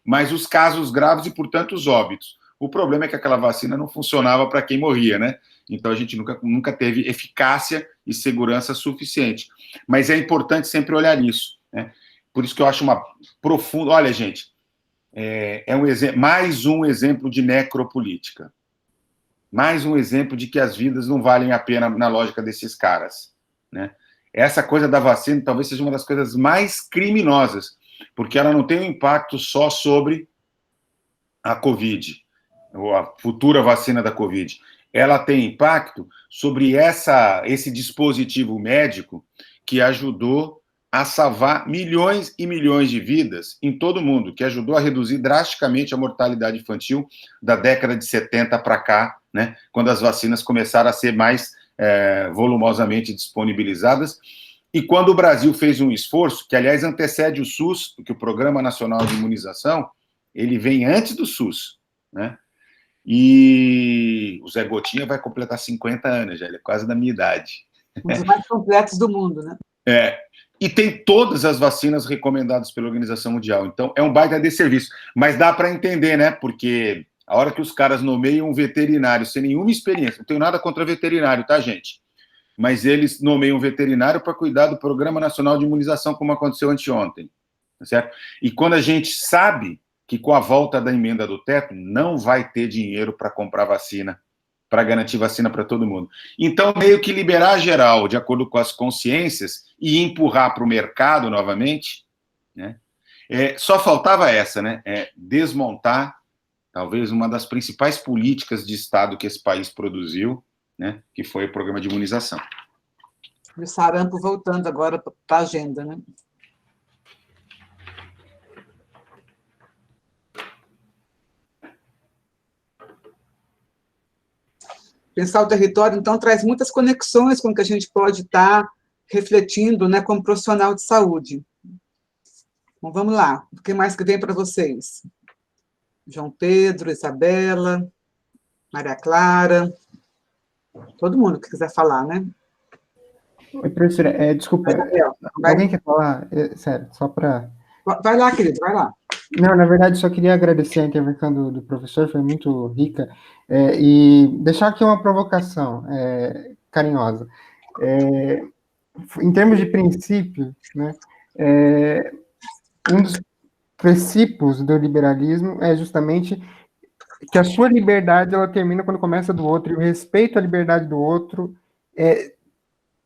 mas os casos graves e, portanto, os óbitos. O problema é que aquela vacina não funcionava para quem morria, né? Então, a gente nunca teve eficácia e segurança suficiente. Mas é importante sempre olhar isso, né? Por isso que eu acho uma profunda... Olha, gente, mais um exemplo de necropolítica. Mais um exemplo de que as vidas não valem a pena na lógica desses caras, né? Essa coisa da vacina talvez seja uma das coisas mais criminosas, porque ela não tem um impacto só sobre a Covid, ou a futura vacina da Covid. Ela tem impacto sobre esse dispositivo médico que ajudou a salvar milhões e milhões de vidas em todo o mundo, que ajudou a reduzir drasticamente a mortalidade infantil da década de 70 para cá, né, quando as vacinas começaram a ser mais volumosamente disponibilizadas, e quando o Brasil fez um esforço, que aliás antecede o SUS, porque o Programa Nacional de Imunização, ele vem antes do SUS, né? E o Zé Gotinha vai completar 50 anos, já, ele é quase da minha idade. Um dos mais completos do mundo, né? E tem todas as vacinas recomendadas pela Organização Mundial, então é um baita desserviço. Mas dá para entender, né? Porque a hora que os caras nomeiam um veterinário sem nenhuma experiência, não tenho nada contra veterinário, tá, gente? Mas eles nomeiam um veterinário para cuidar do Programa Nacional de Imunização, como aconteceu anteontem, tá certo? E quando a gente sabe que com a volta da emenda do teto não vai ter dinheiro para comprar vacina, para garantir vacina para todo mundo. Então, meio que liberar geral, de acordo com as consciências, e empurrar para o mercado novamente, né? Só faltava essa, né? Desmontar, talvez, uma das principais políticas de Estado que esse país produziu, né? Que foi o programa de imunização. O sarampo voltando agora para a agenda, né? Pensar o território, então, traz muitas conexões com o que a gente pode estar refletindo, né, como profissional de saúde. Bom, vamos lá. O que mais que vem para vocês? João Pedro, Isabela, Maria Clara, todo mundo que quiser falar, né? Oi, professora, desculpa, alguém quer falar? Sério, só para... Vai lá, querido, vai lá. Não, na verdade, só queria agradecer a intervenção do professor, foi muito rica, e deixar aqui uma provocação carinhosa. Em termos de princípio, né, um dos princípios do liberalismo é justamente que a sua liberdade ela termina quando começa do outro, e o respeito à liberdade do outro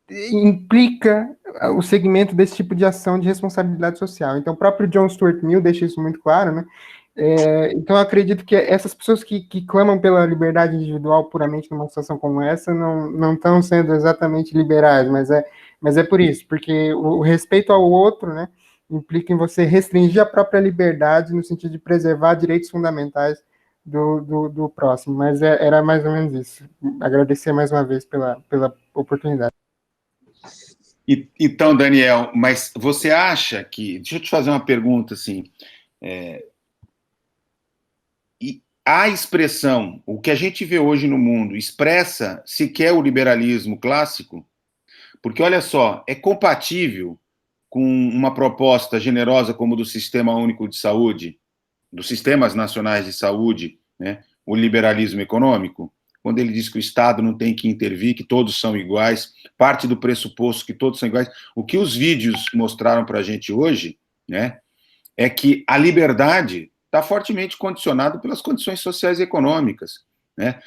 implica o segmento desse tipo de ação de responsabilidade social. Então, o próprio John Stuart Mill deixa isso muito claro, né? Então, eu acredito que essas pessoas que clamam pela liberdade individual puramente numa situação como essa não estão sendo exatamente liberais, mas é por isso, porque o respeito ao outro, né, implica em você restringir a própria liberdade no sentido de preservar direitos fundamentais do próximo. Mas era mais ou menos isso. Agradecer mais uma vez pela oportunidade. Então, Daniel, mas você acha que... Deixa eu te fazer uma pergunta, assim. A expressão, o que a gente vê hoje no mundo, expressa sequer o liberalismo clássico? Porque, olha só, é compatível com uma proposta generosa como do Sistema Único de Saúde, dos Sistemas Nacionais de Saúde, né, o liberalismo econômico? Quando ele diz que o Estado não tem que intervir, que todos são iguais, parte do pressuposto que todos são iguais. O que os vídeos mostraram para a gente hoje, né, é que a liberdade está fortemente condicionada pelas condições sociais e econômicas, né?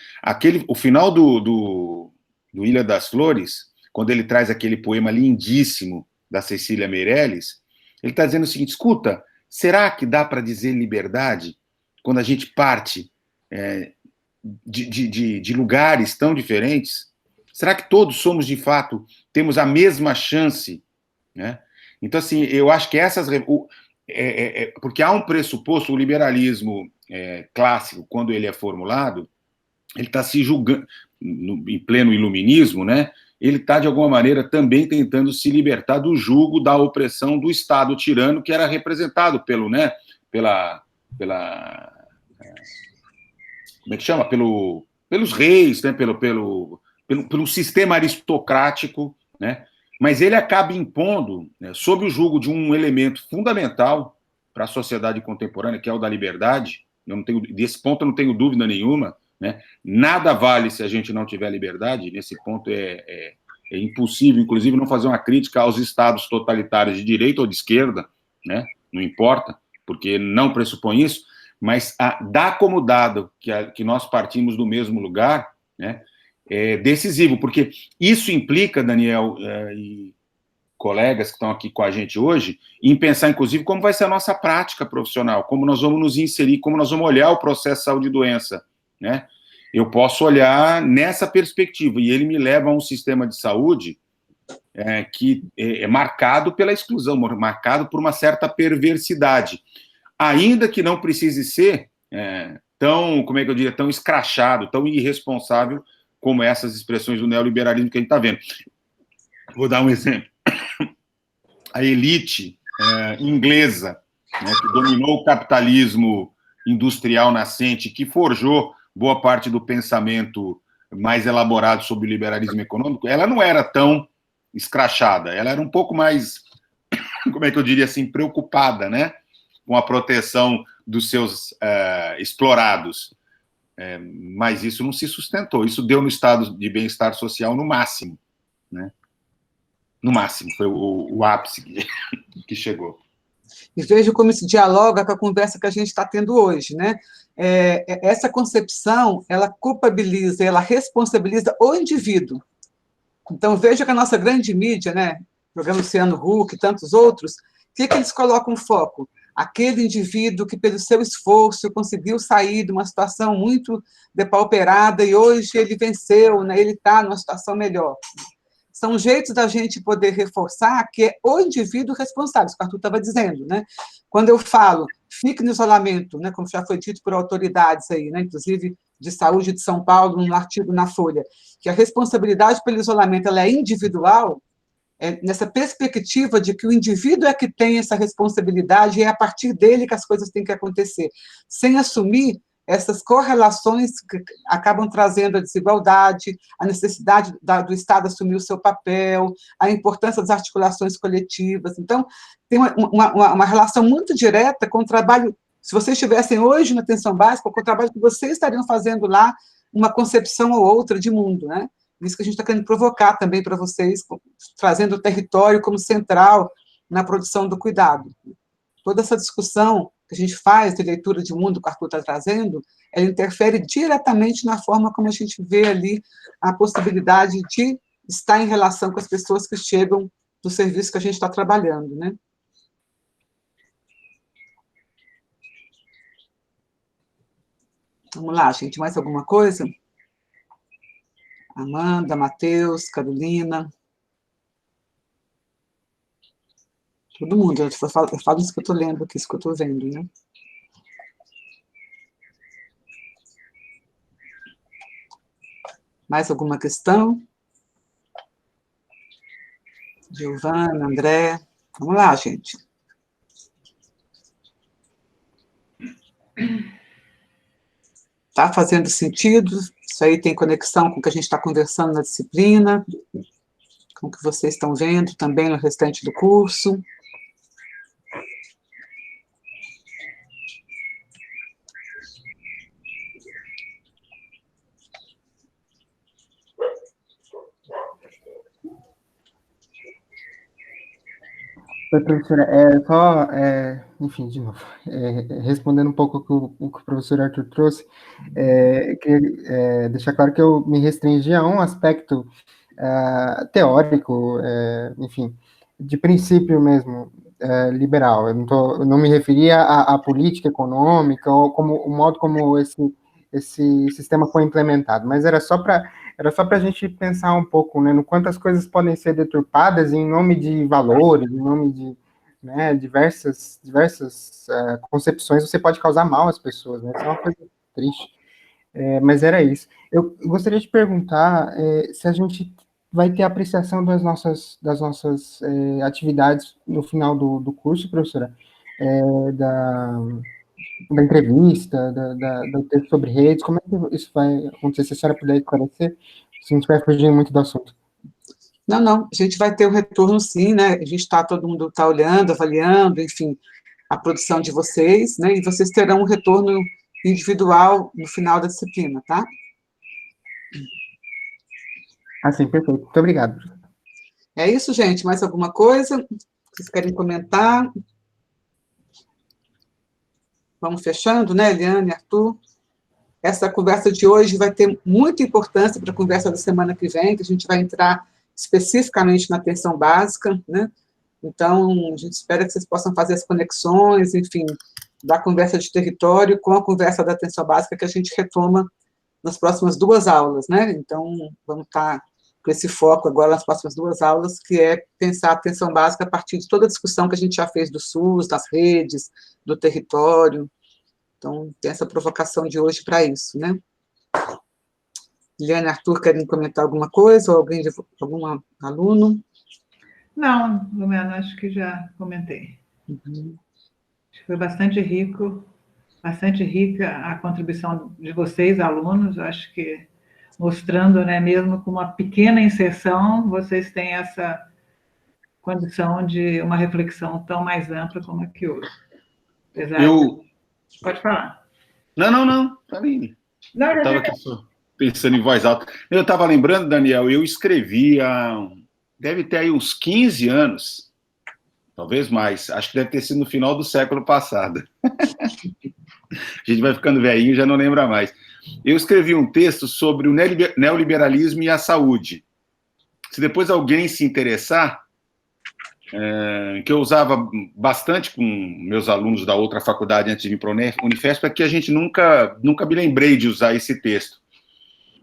O final do Ilha das Flores, quando ele traz aquele poema lindíssimo da Cecília Meirelles, ele está dizendo o seguinte: escuta, será que dá para dizer liberdade quando a gente parte de lugares tão diferentes, será que todos somos, de fato, temos a mesma chance, né? Então, assim, eu acho que porque há um pressuposto, o liberalismo clássico, quando ele é formulado, ele está se julgando, em pleno iluminismo, né? Ele está, de alguma maneira, também tentando se libertar do jugo da opressão do Estado tirano, que era representado como é que chama? Pelos reis, né? pelo sistema aristocrático, né? Mas ele acaba impondo, né, sob o jugo de um elemento fundamental para a sociedade contemporânea, que é o da liberdade. Desse ponto eu não tenho dúvida nenhuma, né? Nada vale se a gente não tiver liberdade. Nesse ponto é impossível, inclusive, não fazer uma crítica aos estados totalitários de direita ou de esquerda, né? Não importa, porque não pressupõe isso, mas dá como dado que nós partimos do mesmo lugar, né? É decisivo, porque isso implica, Daniel e colegas que estão aqui com a gente hoje, em pensar, inclusive, como vai ser a nossa prática profissional, como nós vamos nos inserir, como nós vamos olhar o processo de saúde e doença, né? Eu posso olhar nessa perspectiva, e ele me leva a um sistema de saúde que é marcado pela exclusão, marcado por uma certa perversidade, ainda que não precise ser tão, como é que eu diria, tão escrachado, tão irresponsável como essas expressões do neoliberalismo que a gente está vendo. Vou dar um exemplo. A elite inglesa, né, que dominou o capitalismo industrial nascente, que forjou boa parte do pensamento mais elaborado sobre o liberalismo econômico, ela não era tão escrachada, ela era um pouco mais, como é que eu diria assim, preocupada, né, com a proteção dos seus explorados. Mas isso não se sustentou, isso deu no estado de bem-estar social no máximo, né? No máximo, foi o ápice que chegou. E veja como isso dialoga com a conversa que a gente está tendo hoje, né? Essa concepção, ela culpabiliza, ela responsabiliza o indivíduo. Então, veja que a nossa grande mídia, né? O programa Luciano Huck e tantos outros, o que eles colocam foco? Aquele indivíduo que, pelo seu esforço, conseguiu sair de uma situação muito depauperada e hoje ele venceu, né? Ele está numa situação melhor. São jeitos da gente poder reforçar que é o indivíduo responsável, isso que o Arthur estava dizendo, né? Quando eu falo, fique no isolamento, né, como já foi dito por autoridades aí, né, inclusive de saúde de São Paulo, num artigo na Folha, que a responsabilidade pelo isolamento ela é individual, nessa perspectiva de que o indivíduo é que tem essa responsabilidade e é a partir dele que as coisas têm que acontecer, sem assumir essas correlações que acabam trazendo a desigualdade, a necessidade do Estado assumir o seu papel, a importância das articulações coletivas. Então, tem uma relação muito direta com o trabalho, se vocês estivessem hoje na atenção básica, com o trabalho que vocês estariam fazendo lá, uma concepção ou outra de mundo, né? Isso que a gente está querendo provocar também para vocês, trazendo o território como central na produção do cuidado. Toda essa discussão que a gente faz de leitura de mundo que o Arthur está trazendo, ela interfere diretamente na forma como a gente vê ali a possibilidade de estar em relação com as pessoas que chegam do serviço que a gente está trabalhando, né? Vamos lá, gente, mais alguma coisa? Amanda, Matheus, Carolina. Todo mundo, eu falo isso que eu estou lendo aqui, isso que eu estou vendo, né? Mais alguma questão? Giovana, André. Vamos lá, gente. Está fazendo sentido? Isso aí tem conexão com o que a gente está conversando na disciplina, com o que vocês estão vendo também no restante do curso. Oi, professora, enfim, de novo, respondendo um pouco o que o professor Arthur trouxe, queria deixar claro que eu me restringi a um aspecto teórico, enfim, de princípio mesmo, liberal. Eu não me referia à política econômica ou como o modo como esse sistema foi implementado, mas era só para a gente pensar um pouco, né, no quanto as coisas podem ser deturpadas em nome de valores, em nome de, né, diversas concepções. Você pode causar mal às pessoas, né? Isso é uma coisa triste. Mas era isso. Eu gostaria de perguntar se a gente vai ter apreciação das nossas atividades no final do curso, professora, da entrevista, do texto sobre redes, como é que isso vai acontecer? Se a senhora puder esclarecer, se não estiver fugindo muito do assunto. Não, a gente vai ter o retorno sim, né? A gente todo mundo está olhando, avaliando, enfim, a produção de vocês, né? E vocês terão um retorno individual no final da disciplina, tá? Sim, perfeito. Muito obrigado. É isso, gente. Mais alguma coisa? Vocês querem comentar? Vamos fechando, né, Eliane, Arthur? Essa conversa de hoje vai ter muita importância para a conversa da semana que vem, que a gente vai entrar especificamente na atenção básica, né? Então, a gente espera que vocês possam fazer as conexões, enfim, da conversa de território com a conversa da atenção básica, que a gente retoma nas próximas 2 aulas, né? Então, vamos estar com esse foco agora nas próximas 2 aulas, que é pensar a atenção básica a partir de toda a discussão que a gente já fez do SUS, das redes, do território. Então, tem essa provocação de hoje para isso, né? Liane, Arthur, querem comentar alguma coisa? Ou algum aluno? Não, Lumena, acho que já comentei. Uhum. Acho que foi bastante rica a contribuição de vocês, alunos. Acho que mostrando, né, mesmo com uma pequena inserção, vocês têm essa condição de uma reflexão tão mais ampla como a que hoje. Pode falar. Não, Aline. Eu estava aqui só pensando em voz alta. Eu estava lembrando, Daniel, eu escrevi deve ter aí uns 15 anos, talvez mais, acho que deve ter sido no final do século passado. A gente vai ficando velhinho, já não lembra mais. Eu escrevi um texto sobre o neoliberalismo e a saúde. Se depois alguém se interessar, que eu usava bastante com meus alunos da outra faculdade antes de vir para a Unifesp, é que a gente nunca me lembrei de usar esse texto.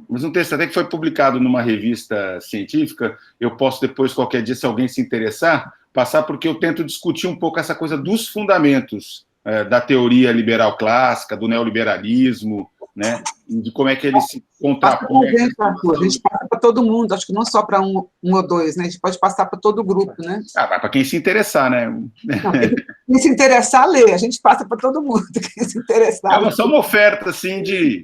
Mas um texto até que foi publicado numa revista científica, eu posso depois, qualquer dia, se alguém se interessar, passar, porque eu tento discutir um pouco essa coisa dos fundamentos da teoria liberal clássica, do neoliberalismo, né, de como é que ele se contrapõe. A gente passa para todo mundo, acho que não só para um ou dois, né? A gente pode passar para todo o grupo, né? Para quem se interessar, né? Não, quem se interessar, lê. A gente passa para todo mundo, quem se interessar. É só uma oferta, assim, de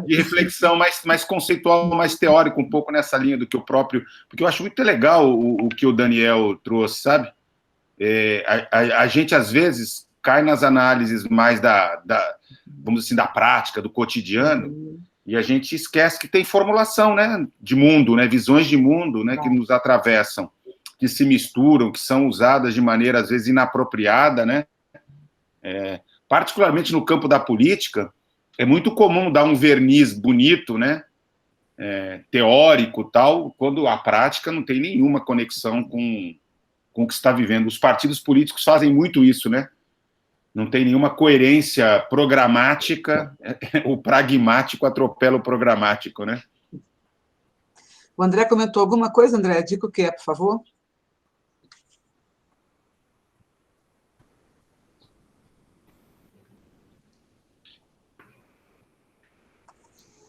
reflexão mais conceitual, mais teórica, um pouco nessa linha do que o próprio... Porque eu acho muito legal o que o Daniel trouxe, sabe? A gente, às vezes, cai nas análises mais vamos dizer assim, da prática, do cotidiano, e a gente esquece que tem formulação, né, de mundo, né, visões de mundo, né, que nos atravessam, que se misturam, que são usadas de maneira, às vezes, inapropriada, né, particularmente no campo da política, é muito comum dar um verniz bonito, né, teórico, tal, quando a prática não tem nenhuma conexão com o que está vivendo. Os partidos políticos fazem muito isso, né, não tem nenhuma coerência programática, o pragmático atropela o programático, né? O André comentou alguma coisa, André? Diga o que é, por favor.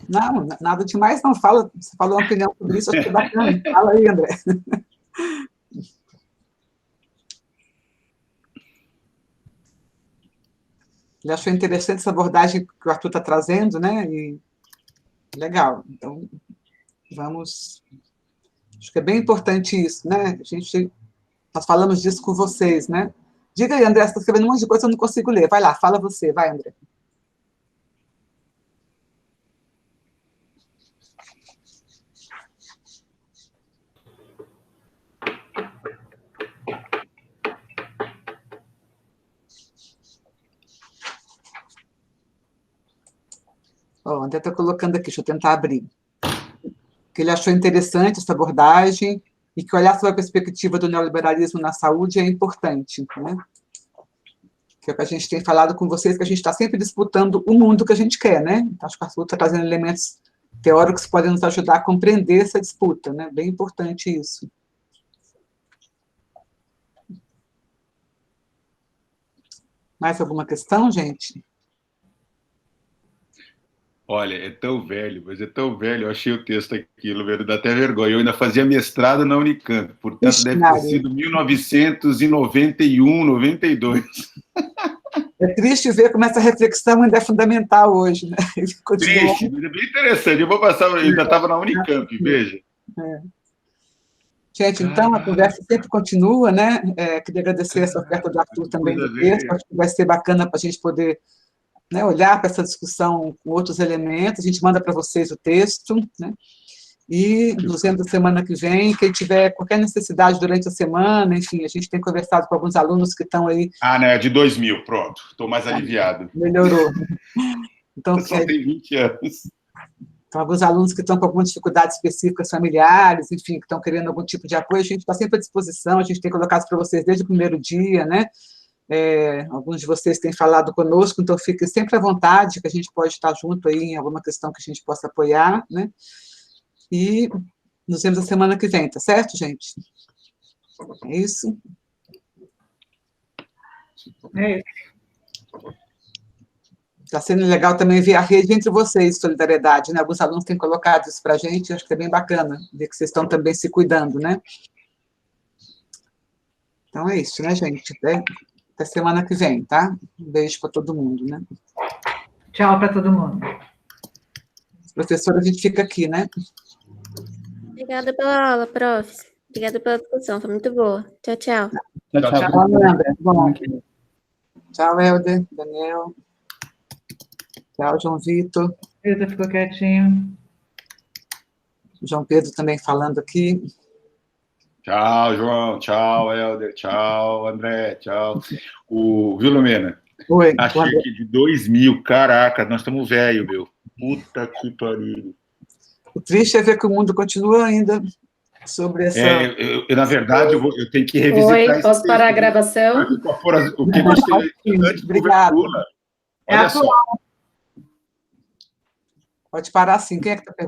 Não, nada demais, não. Fala, você falou uma opinião sobre isso, acho que é bacana. Fala aí, André. Ele achou interessante essa abordagem que o Arthur está trazendo, né? E legal. Então, vamos... Acho que é bem importante isso, né? Nós falamos disso com vocês, né? Diga aí, André, você está escrevendo um monte de coisa, eu não consigo ler. Vai lá, fala você. Vai, André. O André está colocando aqui, deixa eu tentar abrir. Que ele achou interessante essa abordagem, e que olhar sobre a perspectiva do neoliberalismo na saúde é importante, né? Que é o que a gente tem falado com vocês, que a gente está sempre disputando o mundo que a gente quer, né? Então, acho que a Arthur está trazendo elementos teóricos que podem nos ajudar a compreender essa disputa, né? Bem importante isso. Mais alguma questão, gente? Olha, é tão velho, mas é tão velho, eu achei o texto aquilo, dá até vergonha. Eu ainda fazia mestrado na Unicamp, portanto deve ter sido 1991, 92. É triste ver como essa reflexão ainda é fundamental hoje, né? Triste, mas é bem interessante. Eu vou passar, eu ainda estava na Unicamp, veja. Gente, então, a conversa sempre continua, né? Queria agradecer essa oferta do Arthur também do texto, acho que vai ser bacana para a gente poder, né, olhar para essa discussão com outros elementos. A gente manda para vocês o texto, né? E nos vemos na semana que vem. Quem tiver qualquer necessidade durante a semana, enfim, a gente tem conversado com alguns alunos que estão aí... né, de 2000, pronto, estou mais aliviado. Melhorou. Então, só tem 20 anos. Então, alguns alunos que estão com algumas dificuldades específicas familiares, enfim, que estão querendo algum tipo de apoio, a gente está sempre à disposição, a gente tem colocado para vocês desde o primeiro dia, né? Alguns de vocês têm falado conosco, então fiquem sempre à vontade, que a gente pode estar junto aí em alguma questão que a gente possa apoiar, né? E nos vemos na semana que vem, tá certo, gente? É isso? É isso. Está sendo legal também ver a rede entre vocês, solidariedade, né? Alguns alunos têm colocado isso para a gente, acho que é bem bacana ver que vocês estão também se cuidando, né? Então é isso, né, gente? Até semana que vem, tá? Um beijo para todo mundo, né? Tchau para todo mundo. Professora, a gente fica aqui, né? Obrigada pela aula, prof. Obrigada pela discussão, foi muito boa. Tchau, tchau. Tchau, Amanda. Bom. Tchau, Helder, Daniel. Tchau, João Vitor. Pedro ficou quietinho. João Pedro também falando aqui. Tchau, João. Tchau, Helder. Tchau, André. Tchau. Viu, Lumena? Oi. Achei aqui de 2000. Caraca, nós estamos velho, meu. Puta que pariu. O triste é ver que o mundo continua ainda sobre essa... na verdade, eu tenho que revisitar... Oi, posso parar a gravação? O que nós temos antes do Obrigado. Olha só. Pode parar sim. Quem é que está perguntando?